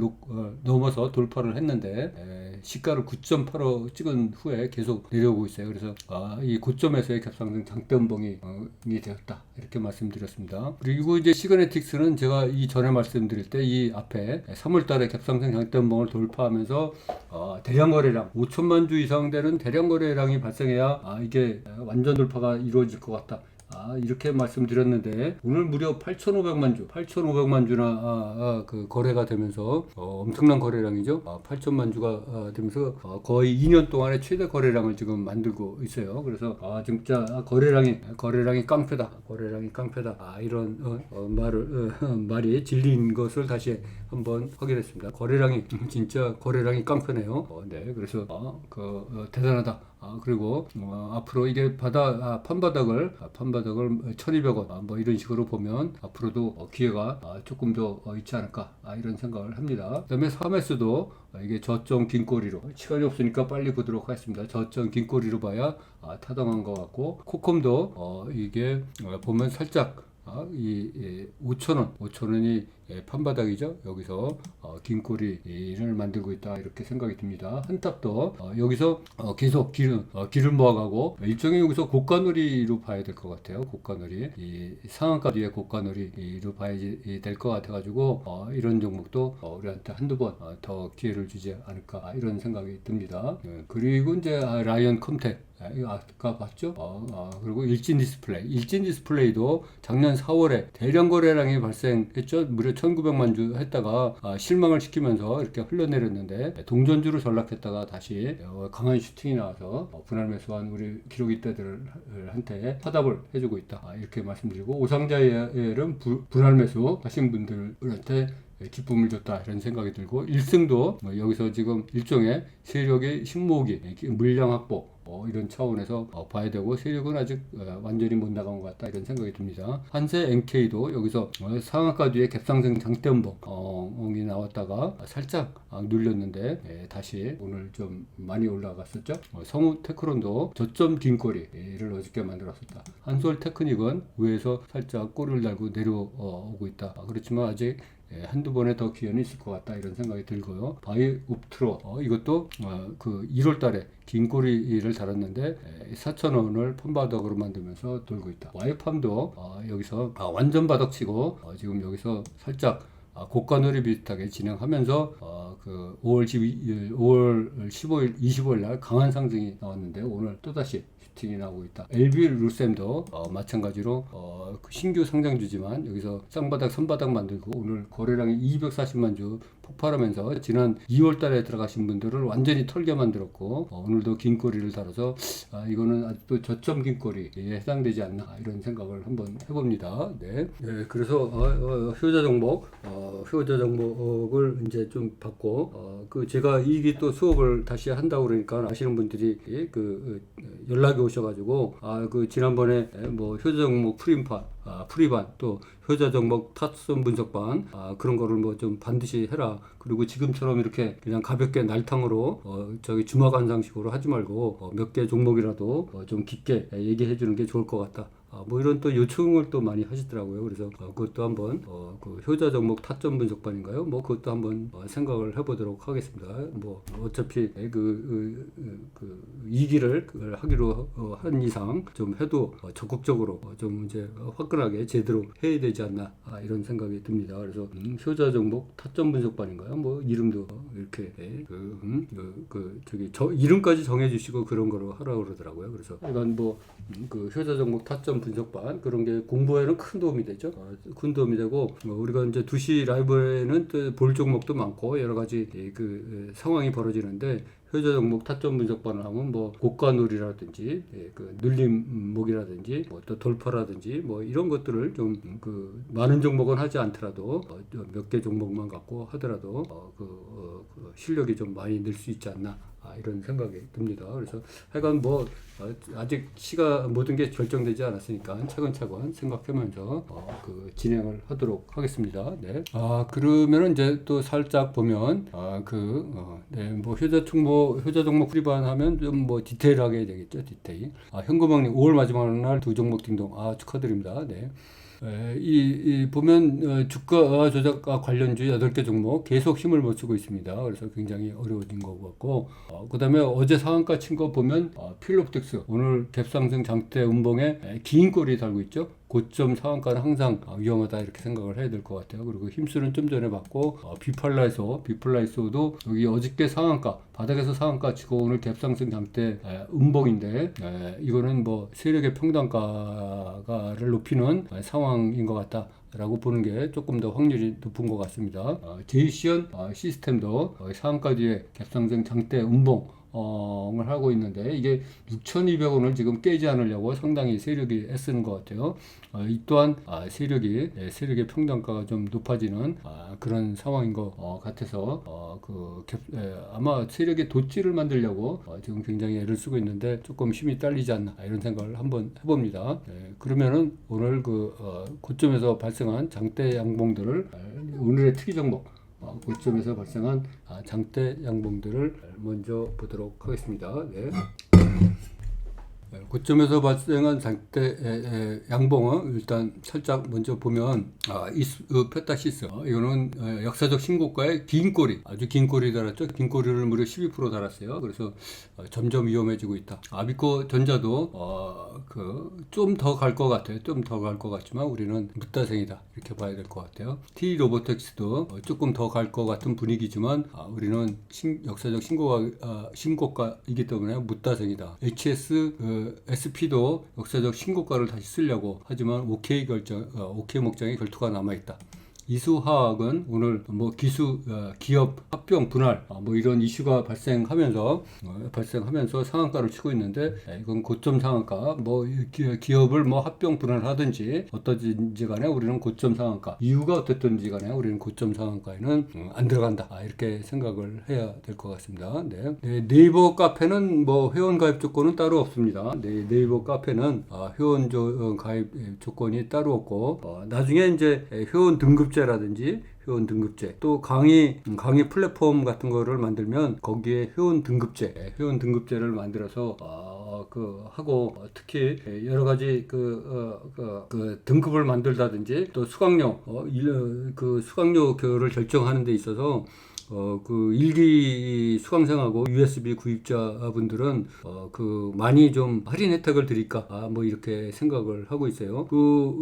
넘어서 돌파를 했는데 시가를 9.85 찍은 후에 계속 내려오고 있어요. 그래서 이 고점에서의 갭상승 장대 한봉이 되었다 이렇게 말씀드렸습니다. 그리고 이제 시그네틱스는 제가 이 전에 말씀드릴 때 이 앞에 3월달에 갭상승 장대 한봉을 돌파하면서 대량 거래량 5천만 주 이상 되는 대량 거래량이 발생해야 이게 완전 돌파가 이루어질 것 같다 이렇게 말씀드렸는데 오늘 무려 8,500만 주나 그 거래가 되면서 엄청난 거래량이죠. 8천만 주가 되면서 거의 2년 동안의 최대 거래량을 지금 만들고 있어요. 그래서 진짜 거래량이 깡패다. 이런 말이 진리인 것을 다시 한번 확인했습니다. 진짜 거래량이 깡패네요. 네, 그래서 대단하다. 그리고 앞으로 이게 판바닥을 1,200원 뭐 이런 식으로 보면 앞으로도 기회가 조금 더 있지 않을까 이런 생각을 합니다. 그다음에 3S도 이게 저점 긴 꼬리로, 시간이 없으니까 빨리 보도록 하겠습니다. 저점 긴 꼬리로 봐야 타당한 것 같고, 코콤도 이게 보면 살짝 5,000원이 판바닥이죠. 여기서 긴 꼬리를 만들고 있다 이렇게 생각이 듭니다. 한탑도 여기서 계속 길을 모아가고 일종의 여기서 고가놀이로 봐야 될 것 같아요. 고가놀이, 이 상한가 뒤에 고가놀이로 봐야 될 것 같아가지고 이런 종목도 우리한테 한두 번 더 기회를 주지 않을까 이런 생각이 듭니다. 그리고 이제 라이언 컴텍, 이거 아까 봤죠? 그리고 일진 디스플레이도 작년 4월에 대량 거래량이 발생했죠. 무려 1,900만 주 했다가 실망을 시키면서 이렇게 흘러내렸는데 동전주로 전락했다가 다시 강한 슈팅이 나와서 분할 매수한 우리 기록 이때들한테 화답을 해주고 있다 이렇게 말씀드리고, 오상자엘은 분할 매수 하신 분들한테 기쁨을 줬다 이런 생각이 들고, 1승도 여기서 지금 일종의 세력의 신모으기, 물량 확보 이런 차원에서 봐야 되고, 세력은 아직 완전히 못 나간 것 같다 이런 생각이 듭니다. 한세 NK도 여기서 상한가 뒤에 갭상승 장대음봉이 나왔다가 살짝 눌렸는데 다시 오늘 좀 많이 올라갔었죠. 성우 테크론도 저점 긴 꼬리를 어저께 만들었었다. 한솔 테크닉은 위에서 살짝 꼬리를 달고 내려오고 있다. 그렇지만 아직 한두 번에 더 기회는 있을 것 같다 이런 생각이 들고요. 바이옵트로 이것도 그 1월 달에 긴 꼬리를 달았는데 4,000원을 판바닥으로 만들면서 돌고 있다. 와이팜도 여기서 완전 바닥치고 지금 여기서 살짝 고가놀이 비슷하게 진행하면서 그 5월 15일, 25일 날 강한 상승이 나왔는데 오늘 또다시 슈팅이 나오고 있다. LB 루셈도 마찬가지로 그 신규 상장주지만 여기서 쌍바닥, 선바닥 만들고 오늘 거래량이 240만 주 폭발하면서 지난 2월 달에 들어가신 분들을 완전히 털게 만들었고 오늘도 긴 꼬리를 달아서 이거는 아직도 저점 긴 꼬리에 해당되지 않나 이런 생각을 한번 해봅니다. 네, 그래서 효자 종목을 이제 좀 받고 그 제가 이게 또 수업을 다시 한다고 그러니까 아시는 분들이 연락이 오셔가지고 그 지난번에 뭐 효자 종목 프리반 또 효자 종목 타점 분석반 그런 거를 뭐 좀 반드시 해라. 그리고 지금처럼 이렇게 그냥 가볍게 날탕으로 주마관상식으로 하지 말고 몇 개 종목이라도 좀 깊게 얘기해 주는 게 좋을 것 같다. 뭐 이런 또 요청을 또 많이 하시더라고요. 그래서 그것도 한번 그 효자 종목 타점 분석반인가요? 뭐 그것도 한번 생각을 해보도록 하겠습니다. 뭐 어차피 그 2기를 하기로 한 이상 좀 해도 적극적으로 좀 이제 화끈하게 제대로 해야 되지 않나 이런 생각이 듭니다. 그래서 효자 종목 타점 분석반인가요? 뭐 이름도 이렇게 이름까지 정해주시고 그런 거로 하라고 그러더라고요. 그래서 이건 뭐 그 효자 종목 타점 분석반 그런 게 공부에는 큰 도움이 되죠. 큰 도움이 되고 우리가 이제 2시 라이브에는 또 볼 종목도 많고 여러 가지 그 상황이 벌어지는데 효자 종목 타점 분석반을 하면 뭐 고가놀이라든지 그 눌림목이라든지 뭐 또 돌파라든지 뭐 이런 것들을 좀 그 많은 종목은 하지 않더라도 몇 개 종목만 갖고 하더라도 그 실력이 좀 많이 늘 수 있지 않나 이런 생각이 듭니다. 그래서 하여간 뭐 아직 모든 게 결정되지 않았으니까 차근차근 생각하면서 그 진행을 하도록 하겠습니다. 네. 그러면은 이제 또 살짝 보면 뭐 효자 종목 프리반 하면 좀 뭐 디테일하게 되겠죠. 디테일. 현금왕님 5월 마지막 날 두 종목 딩동. 축하드립니다. 네. 보면 주가 조작 관련주 8개 종목 계속 힘을 못 주고 있습니다. 그래서 굉장히 어려워진 것 같고 그 다음에 어제 상한가 친 거 보면 필롭틱스 오늘 갭상승 장대 음봉에 긴 꼬리 달고 있죠. 고점 상한가는 항상 위험하다 이렇게 생각을 해야 될 것 같아요. 그리고 힘수는 좀 전에 봤고 비플라이소도 여기 어저께 상한가 바닥에서 상한가 치고 오늘 갭상승 장대 음봉인데 이거는 뭐 세력의 평단가를 높이는 상황인 것 같다. 라고 보는 게 조금 더 확률이 높은 것 같습니다. 제이시언 시스템도 상한가 뒤에 갭상승 장대 음봉 을 하고 있는데 이게 6,200원을 지금 깨지 않으려고 상당히 세력이 애쓰는 것 같아요. 이 또한 세력의 평단가가 좀 높아지는 그런 상황인 것 같아서 아마 세력의 돛지를 만들려고 지금 굉장히 애를 쓰고 있는데 조금 힘이 딸리지 않나 이런 생각을 한번 해봅니다. 그러면은 오늘 고점에서 발생한 장대 양봉들을 오늘의 특이 종목 고점에서 발생한 장대 양봉들을 먼저 보도록 하겠습니다. 네. 고점에서 발생한 장대 양봉은 일단 살짝 먼저 보면 페타시스 이거는 역사적 신고가의 긴 꼬리 아주 긴 꼬리 달았죠. 긴 꼬리를 무려 12% 달았어요. 그래서 점점 위험해지고 있다. 아비코 전자도 좀 더 갈 것 같아요. 좀 더 갈 것 같지만 우리는 묻다생이다 이렇게 봐야 될 것 같아요. T 로보텍스도 조금 더 갈 것 같은 분위기지만 우리는 역사적 신고가이기 때문에 묻다생이다. SP도 역사적 신고가를 다시 쓰려고 하지만 OK 목장의 결투가 남아있다. 이수화학은 오늘 기업 합병 분할 이런 이슈가 발생하면서 상한가를 치고 있는데 이건 고점 상한가 기업을 합병 분할하든지 어떠든지 간에 우리는 고점 상한가 이유가 어떻든지 간에 우리는 고점 상한가에는 안 들어간다 이렇게 생각을 해야 될 것 같습니다. 네이버 카페는 회원 가입 조건은 따로 없습니다. 네이버 카페는 회원 가입 조건이 따로 없고 나중에 이제 회원 등급제라든지 회원 등급제 또 강의 플랫폼 같은 거를 만들면 거기에 회원 등급제를 만들어서 하고 특히 여러 가지 등급을 만들다든지 또 수강료 수강료를 결정하는 데 있어서 일기 수강생하고 USB 구입자분들은 많이 좀 할인 혜택을 드릴까 이렇게 생각을 하고 있어요.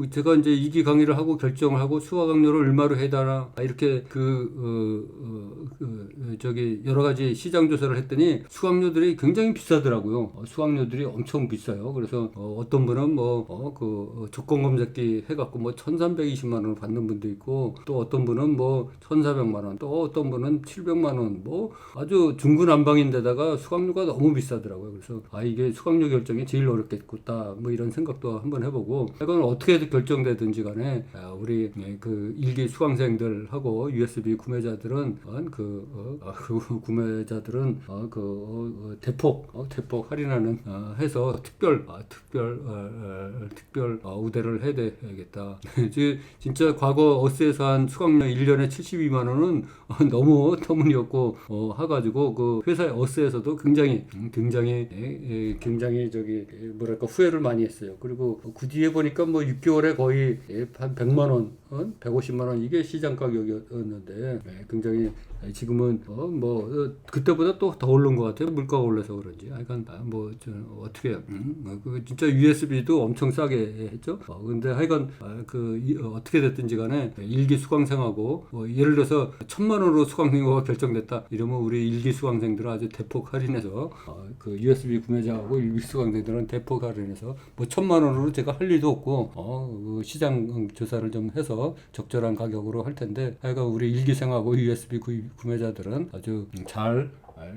제가 이제 2기 강의를 하고 결정을 하고 수강료를 얼마로 해달라 이렇게 여러 가지 시장 조사를 했더니 수강료들이 굉장히 비싸더라고요. 수강료들이 엄청 비싸요. 그래서 어떤 분은 조건 검색기 해갖고 1,320만 원을 받는 분도 있고 또 어떤 분은 1,400만 원 또 어떤 분은 700만 원 아주 중구난방인데다가 수강료가 너무 비싸더라고요. 그래서 이게 수강료 결정이 제일 어렵겠다 이런 생각도 한번 해보고 이건 어떻게 결정되든지 간에 우리 일기 수강생들하고 USB 구매자들은 대폭 할인하는 해서 특별 우대를 해야 되겠다. 진짜 과거 어스에서 한 수강료 1년에 72만 원은 너무 터무니없고 해가지고 회사의 어스에서도 굉장히 후회를 많이 했어요. 그리고 그 뒤에 보니까 6개월에 거의 한 100만 원, 150만 원 이게 시장 가격이었는데 굉장히 지금은 그때보다 또 더 오른 것 같아요. 물가가 올라서 그런지. 하여간 어떻게 진짜 USB도 엄청 싸게 했죠. 근데 하여간 어떻게 됐든지 간에 일기 수강생하고 예를 들어서 1,000만 원으로 수강료가 결정됐다 이러면 우리 일기 수강생들은 아주 대폭 할인해서 USB 구매자하고 일기 수강생들은 대폭 할인해서 1,000만 원으로 제가 할 일도 없고 시장 조사를 좀 해서 적절한 가격으로 할 텐데 하여간 우리 일기생하고 USB 구매자들은 아주 잘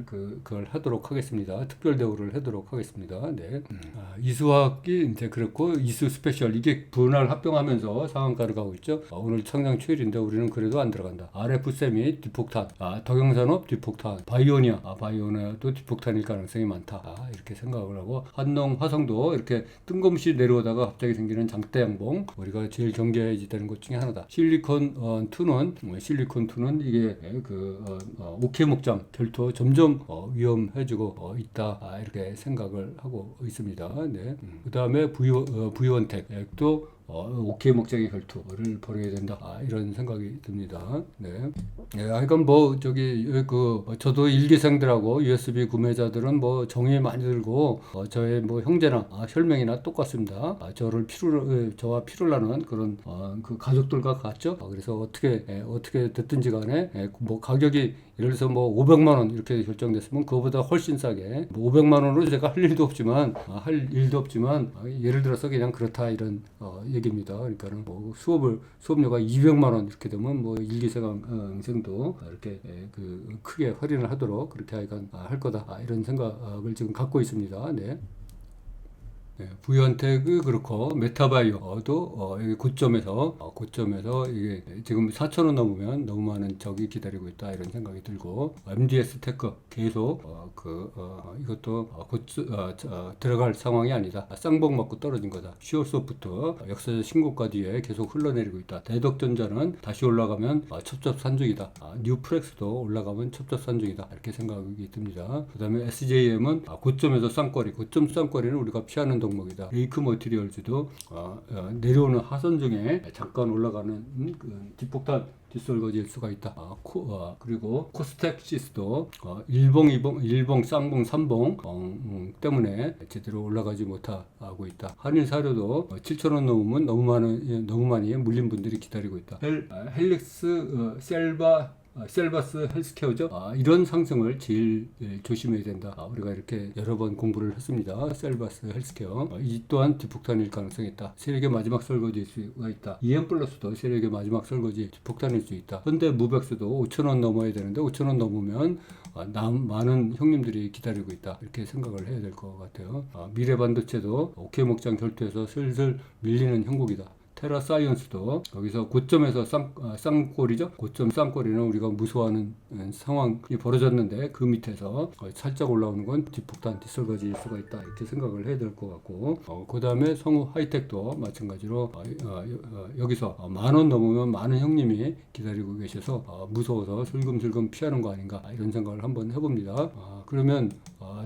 그걸 하도록 하겠습니다. 특별 대우를 하도록 하겠습니다. 네. 이수학이 이제 그렇고 이수 스페셜 이게 분할 합병하면서 상한가를 가고 있죠. 오늘 청량 초일인데 우리는 그래도 안 들어간다. RF세미 뒷폭탄, 덕영산업 뒷폭탄, 바이오니아도 뒷폭탄일 가능성이 많다. 이렇게 생각을 하고 한농 화성도 이렇게 뜬금없이 내려오다가 갑자기 생기는 장대 양봉 우리가 제일 경계해야 되는 것 중에 하나다. 실리콘2는 이게 OK 목장 결투 점점 위험해지고 있다 이렇게 생각을 하고 있습니다. 네. 그 다음에 부이원텍도 OK 목장의 결투를 벌여야 된다. 이런 생각이 듭니다. 네. 네, 하여간 뭐 저도 일기생들하고 USB 구매자들은 뭐 정이 많이 들고 저의 뭐 형제나 혈맹이나 똑같습니다. 저와 피를 나는 그런 그 가족들과 같죠. 그래서 어떻게 됐든지 간에 뭐 가격이 예를 들어서 뭐 500만 원 이렇게 결정됐으면 그거보다 훨씬 싸게 뭐 500만 원으로 제가 할 일도 없지만 예를 들어서 그냥 그렇다 이런 얘기입니다. 그러니까는 뭐 수업료가 200만 원 이렇게 되면 뭐 일기생도 이렇게 크게 할인을 하도록 그렇게 하여간 할 거다 이런 생각을 지금 갖고 있습니다. 네. 네, 부연텍 그렇고 메타바이오도 여기 고점에서 이게 지금 4,000원 넘으면 너무 많은 적이 기다리고 있다 이런 생각이 들고 MDS 테크 계속 이것도 들어갈 상황이 아니다. 쌍봉 맞고 떨어진 거다. 슈어소프트 역사적 신고가 뒤에 계속 흘러내리고 있다. 대덕전자는 다시 올라가면 첩첩산중이다. 뉴프렉스도 올라가면 첩첩산중이다. 이렇게 생각이 듭니다. 그 다음에 SJM은 고점 쌍거리는 우리가 피하는 종목이다. 레이크 머티리얼즈도 내려오는 하선 중에 잠깐 올라가는 뒷폭탄 뒷설거지일 수가 있다. 그리고 코스텍시스도 일봉, 쌍봉, 삼봉 때문에 제대로 올라가지 못하고 있다. 한일사료도 7,000원 넘으면 너무 많이 물린 분들이 기다리고 있다. 헬릭스 셀바스 헬스케어죠. 이런 상승을 제일 조심해야 된다. 우리가 이렇게 여러 번 공부를 했습니다. 셀바스 헬스케어. 이 또한 뒷폭탄일 가능성이 있다. 세력의 마지막 설거지일 수가 있다. EM 플러스도 세력의 마지막 설거지 뒷폭탄일 수 있다. 현대 무백스도 5,000원 넘어야 되는데 5,000원 넘으면 많은 형님들이 기다리고 있다. 이렇게 생각을 해야 될 것 같아요. 미래반도체도 OK 목장 결투에서 슬슬 밀리는 형국이다. 테라사이언스도 여기서 고점에서 쌍꼬리죠. 고점 쌍꼬리는 우리가 무서워하는 상황이 벌어졌는데 그 밑에서 살짝 올라오는 건 뒷폭탄 뒷설거지일 수가 있다. 이렇게 생각을 해야 될 것 같고 그 다음에 성우 하이텍도 마찬가지로 여기서 10,000원 넘으면 많은 형님이 기다리고 계셔서 무서워서 슬금슬금 피하는 거 아닌가 이런 생각을 한번 해봅니다. 그러면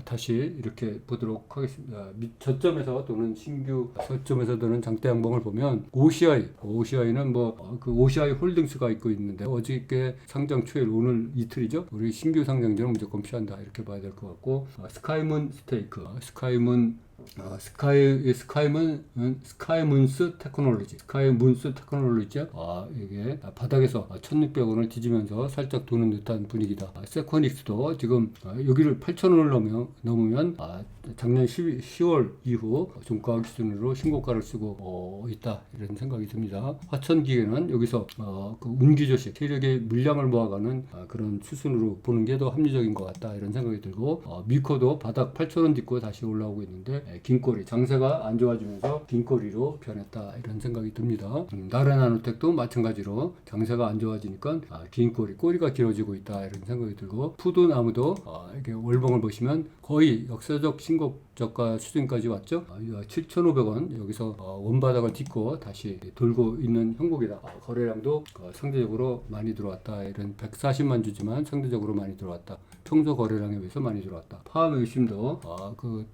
다시 이렇게 보도록 하겠습니다. 저점에서 또는 신규 저점에서 도는 장대 양봉을 보면 OCI는 그 OCI 홀딩스가 있고 있는데 어저께 상장 초일 오늘 이틀이죠. 우리 신규 상장주는 무조건 피한다 이렇게 봐야 될 것 같고 스카이문 스테이크 스카이문스 테크놀로지 이게 바닥에서 1,600원을 뒤지면서 살짝 도는 듯한 분위기다. 세코닉스도 지금 여기를 8,000원을 넘으면 작년 10월 이후 종가 기준으로 신고가를 쓰고 있다 이런 생각이 듭니다. 화천기계는 여기서 그 운기조식 세력의 물량을 모아가는 그런 수순으로 보는 게 더 합리적인 것 같다 이런 생각이 들고 미코도 바닥 8,000원 딛고 다시 올라오고 있는데 긴꼬리 장세가 안 좋아지면서 긴꼬리로 변했다 이런 생각이 듭니다. 나레나노텍도 마찬가지로 장세가 안 좋아지니까 꼬리가 길어지고 있다 이런 생각이 들고 푸드나무도 이렇게 월봉을 보시면 거의 역사적 신고저가 수준까지 왔죠. 7,500원 여기서 원바닥을 딛고 다시 돌고 있는 형국이다. 거래량도 상대적으로 많이 들어왔다. 이런 140만 주지만 상대적으로 많이 들어왔다. 평소 거래량에 비해서 많이 들어왔다. 파워메이심도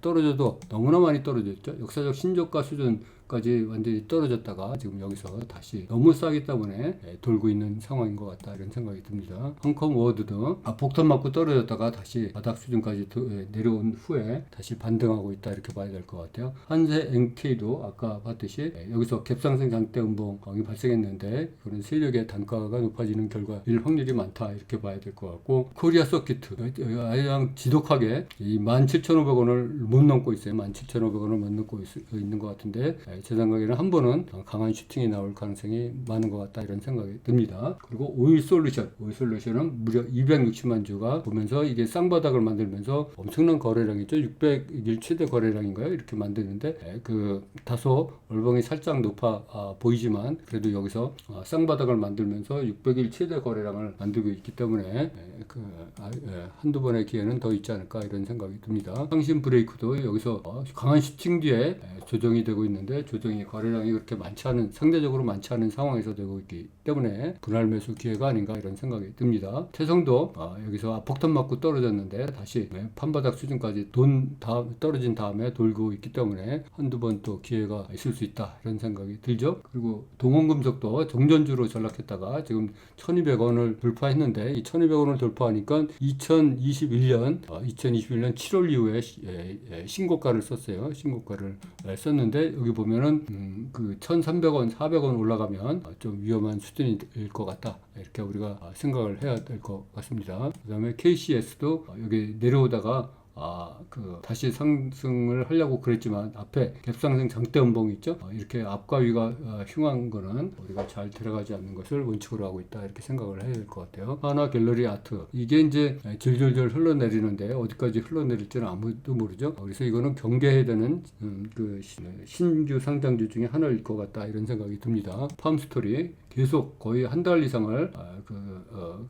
떨어져도 너무나 많이 떨어졌죠. 역사적 신저가 수준까지 완전히 떨어졌다가 지금 여기서 다시 너무 싸기 때문에 돌고 있는 상황인 것 같다 이런 생각이 듭니다. 헝컹워드도 폭탄 맞고 떨어졌다가 다시 바닥 수준까지 내려온 후에 다시 반등하고 있다 이렇게 봐야 될 것 같아요. 한세 NK도 아까 봤듯이 여기서 갭상승 장대 음봉이 발생했는데 그런 세력의 단가가 높아지는 결과일 확률이 많다 이렇게 봐야 될 것 같고 코리아 서키트 그냥 지독하게 이 17,500원을 못 넘고 있어요. 17,500원을 못 넘고 있는 것 같은데 제 생각에는 한 번은 강한 슈팅이 나올 가능성이 많은 것 같다 이런 생각이 듭니다. 그리고 오일솔루션은 무려 260만 주가 보면서 이게 쌍바닥을 만들면서 엄청난 거래량이죠. 600일 최대 거래량인가요? 이렇게 만드는데 다소 월봉이 살짝 높아 보이지만 그래도 여기서 쌍바닥을 만들면서 600일 최대 거래량을 만들고 있기 때문에 한두 번의 기회는 더 있지 않을까 이런 생각이 듭니다. 상신 브레이크도 여기서 강한 슈팅 뒤에 조정이 되고 있는데 조정이 거래량이 그렇게 상대적으로 많지 않은 상황에서 되고 있기 때문에 분할 매수 기회가 아닌가 이런 생각이 듭니다. 태성도 여기서 폭탄 맞고 떨어졌는데 다시 판바닥 수준까지 떨어진 다음에 돌고 있기 때문에 한두 번 또 기회가 있을 수 있다 이런 생각이 들죠. 그리고 동원금속도 정전주로 전락했다가 지금 1200원을 돌파했는데 이 1200원을 돌파하니까 2021년 7월 이후에 신고가를 썼어요. 신고가를 썼는데 여기 보면은 그 1300원 400원 올라가면 좀 위험한 수준이 될 것 같다 이렇게 우리가 생각을 해야 될 것 같습니다. 그 다음에 KCS도 여기 내려오다가 다시 상승을 하려고 그랬지만 앞에 갭상승 장대 음봉이 있죠. 이렇게 앞과 위가 흉한 거는 우리가 잘 들어가지 않는 것을 원칙으로 하고 있다 이렇게 생각을 해야 될 것 같아요. 하나 갤러리 아트 이게 이제 질질질 흘러내리는데 어디까지 흘러내릴지는 아무도 모르죠. 그래서 이거는 경계해야 되는 그 신규 상장주 중에 하나일 것 같다 이런 생각이 듭니다. 팜스토리 계속 거의 한 달 이상을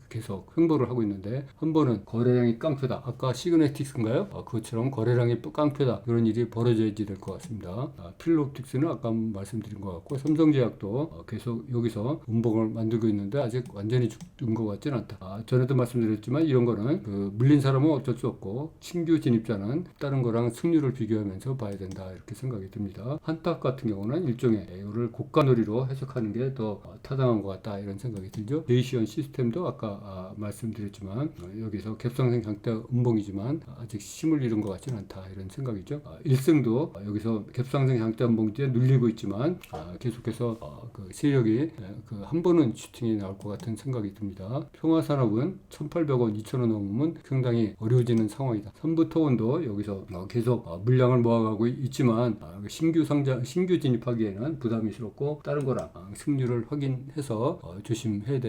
계속 횡보를 하고 있는데 한 번은 거래량이 깡패다. 아까 시그네틱스인가요? 그것처럼 거래량이 깡패다. 이런 일이 벌어져야지 될 것 같습니다. 필로옵틱스는 아까 말씀드린 것 같고 삼성제약도 계속 여기서 음봉을 만들고 있는데 아직 완전히 죽은 것 같지는 않다. 전에도 말씀드렸지만 이런 거는 물린 사람은 어쩔 수 없고 신규 진입자는 다른 거랑 승률을 비교하면서 봐야 된다. 이렇게 생각이 듭니다. 한탁 같은 경우는 일종의 이거를 고가놀이로 해석하는 게 더 타당한 것 같다 이런 생각이 들죠. 네이션 시스템도 아까 말씀드렸지만 여기서 갭상승 장대 음봉이지만 아직 힘을 잃은 것 같지는 않다 이런 생각이죠. 일승도 여기서 갭상승 장대 음봉 뒤에 눌리고 있지만 계속해서 그 세력이 한 번은 슈팅이 나올 것 같은 생각이 듭니다. 평화산업은 1,800원 2,000원 넘으면 상당히 어려워지는 상황이다. 삼부토건도 여기서 계속 물량을 모아가고 있지만 신규 진입하기에는 부담스럽고 다른 거랑 승률을 확인해서 조심해야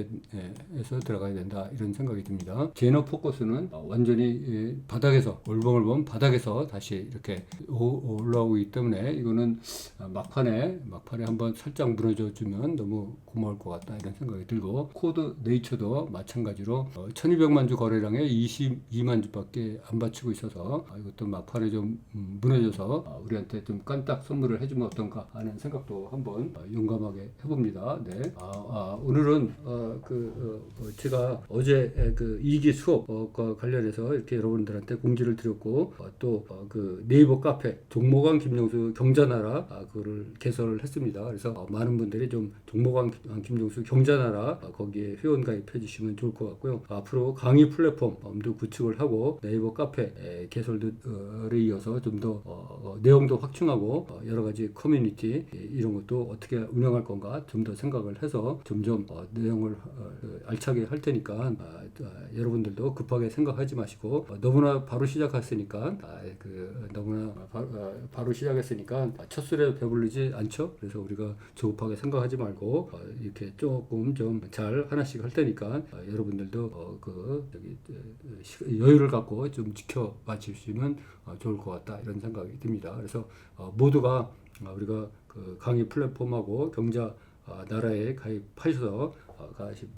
해서 들어가야 된다 이런 생각이 듭니다. 제너포커스는 완전히 바닥에서 올봉 바닥에서 다시 이렇게 올라오기 때문에 이거는 막판에 한번 살짝 무너져 주면 너무 고마울 것 같다 이런 생각이 들고 코드 네이처도 마찬가지로 1200만 주 거래량에 22만 주밖에 안 받치고 있어서 이것도 막판에 좀 무너져서 우리한테 좀 깐딱 선물을 해주면 어떤가 하는 생각도 한번 용감하게 해봅니다. 네. 오늘은 제가 어제 그 2기 수업과 관련해서 이렇게 여러분들한테 공지를 드렸고 또 그 네이버 카페 종목왕 김종수 경자나라 그거를 개설을 했습니다. 그래서 많은 분들이 좀 종목왕 김종수 경자나라 거기에 회원 가입해 주시면 좋을 것 같고요. 앞으로 강의 플랫폼도 구축을 하고 네이버 카페 개설에 이어서 좀 더 내용도 확충하고 여러 가지 커뮤니티 이런 것도 어떻게 운영할 건가 좀 더 생각을 해서 점점 내용을 알차게 할 테니까 여러분들도 급하게 생각하지 마시고 너무나 바로 시작했으니까 바로 시작했으니까 첫 술에 배부르지 않죠. 그래서 우리가 조급하게 생각하지 말고 이렇게 조금 좀 잘 하나씩 할 테니까 여러분들도 여유를 갖고 좀 지켜봐 주시면 좋을 것 같다 이런 생각이 듭니다. 그래서 모두가 우리가 그 강의 플랫폼하고 경자 나라에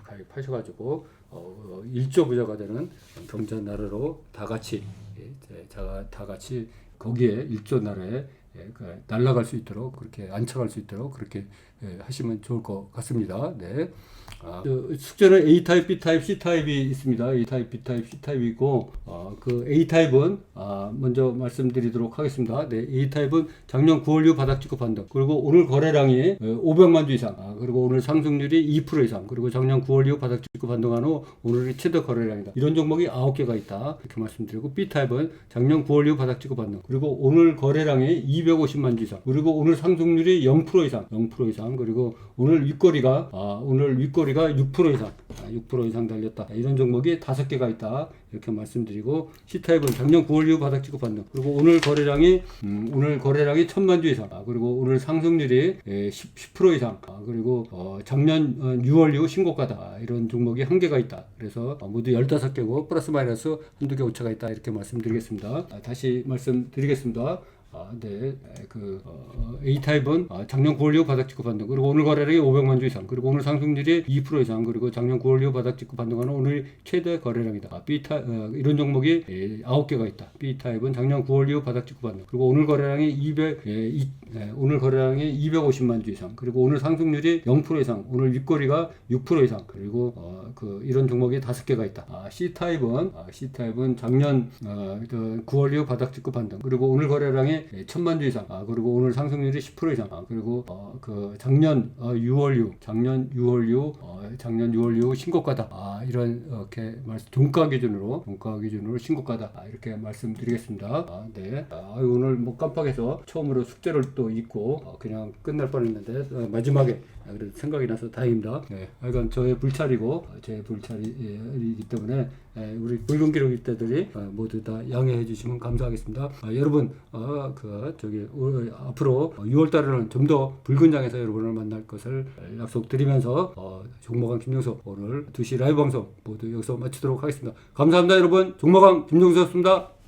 가입하셔가지고 일조 부자가 되는 경자 나라로 다 같이 거기에 일조 나라에 날아갈 수 있도록 그렇게 안착할 수 있도록 그렇게 하시면 좋을 것 같습니다. 네. 숙제는 A타입, B타입, C타입이 있습니다. A타입, B타입, C타입이고 그 A타입은 먼저 말씀드리도록 하겠습니다. 네, A타입은 작년 9월 이후 바닥 찍고 반등 그리고 오늘 거래량이 500만 주 이상 그리고 오늘 상승률이 2% 이상 그리고 작년 9월 이후 바닥 찍고 반등한 후 오늘이 최대 거래량이다. 이런 종목이 9개가 있다. 이렇게 말씀드리고 B타입은 작년 9월 이후 바닥 찍고 반등 그리고 오늘 거래량이 250만 주 이상 그리고 오늘 상승률이 0% 이상 그리고 오늘 윗거리가 6% 이상 6% 이상 달렸다. 이런 종목이 5개가 있다. 이렇게 말씀드리고 C타입은 작년 9월 이후 바닥 찍고 반등 그리고 오늘 거래량이 1000만 주 이상 그리고 오늘 상승률이 10% 이상 그리고 작년 6월 이후 신고가다. 이런 종목이 1개가 있다. 그래서 모두 15개고 플러스 마이너스 한두 개 오차가 있다. 이렇게 말씀드리겠습니다. 다시 말씀드리겠습니다. 네, A타입은 작년 9월 이후 바닥 찍고 반등, 그리고 오늘 거래량이 500만 주 이상, 그리고 오늘 상승률이 2% 이상, 그리고 작년 9월 이후 바닥 찍고 반등하는 오늘 최대 거래량이다. B타입, 이런 종목이 9개가 있다. B타입은 작년 9월 이후 바닥 찍고 반등, 그리고 오늘 거래량이 오늘 거래량이 250만 주 이상, 그리고 오늘 상승률이 0% 이상, 오늘 윗거리가 6% 이상, 그리고 이런 종목이 5개가 있다. C타입은 작년 9월 이후 바닥 찍고 반등, 그리고 오늘 거래량이 1000만 주 이상, 그리고 오늘 상승률이 10% 이상, 그리고 작년 6월 이후 신고가다. 이렇게 종가 기준으로 신고가다. 이렇게 말씀드리겠습니다. 네. 오늘 뭐 깜빡해서 처음으로 숙제를 또 잊고 그냥 끝날 뻔했는데 마지막에 그래도 생각이 나서 다행입니다. 네. 이건 저의 불찰이고 제 불찰이기 때문에 우리 붉은 기록 입대들이 모두 다 양해해 주시면 감사하겠습니다. 여러분 앞으로 6월 달에는 좀 더 붉은 장에서 여러분을 만날 것을 약속드리면서 종목왕 김종석 오늘 2시 라이브 방송 모두 여기서 마치도록 하겠습니다. 감사합니다. 여러분, 종목왕 김종석이었습니다.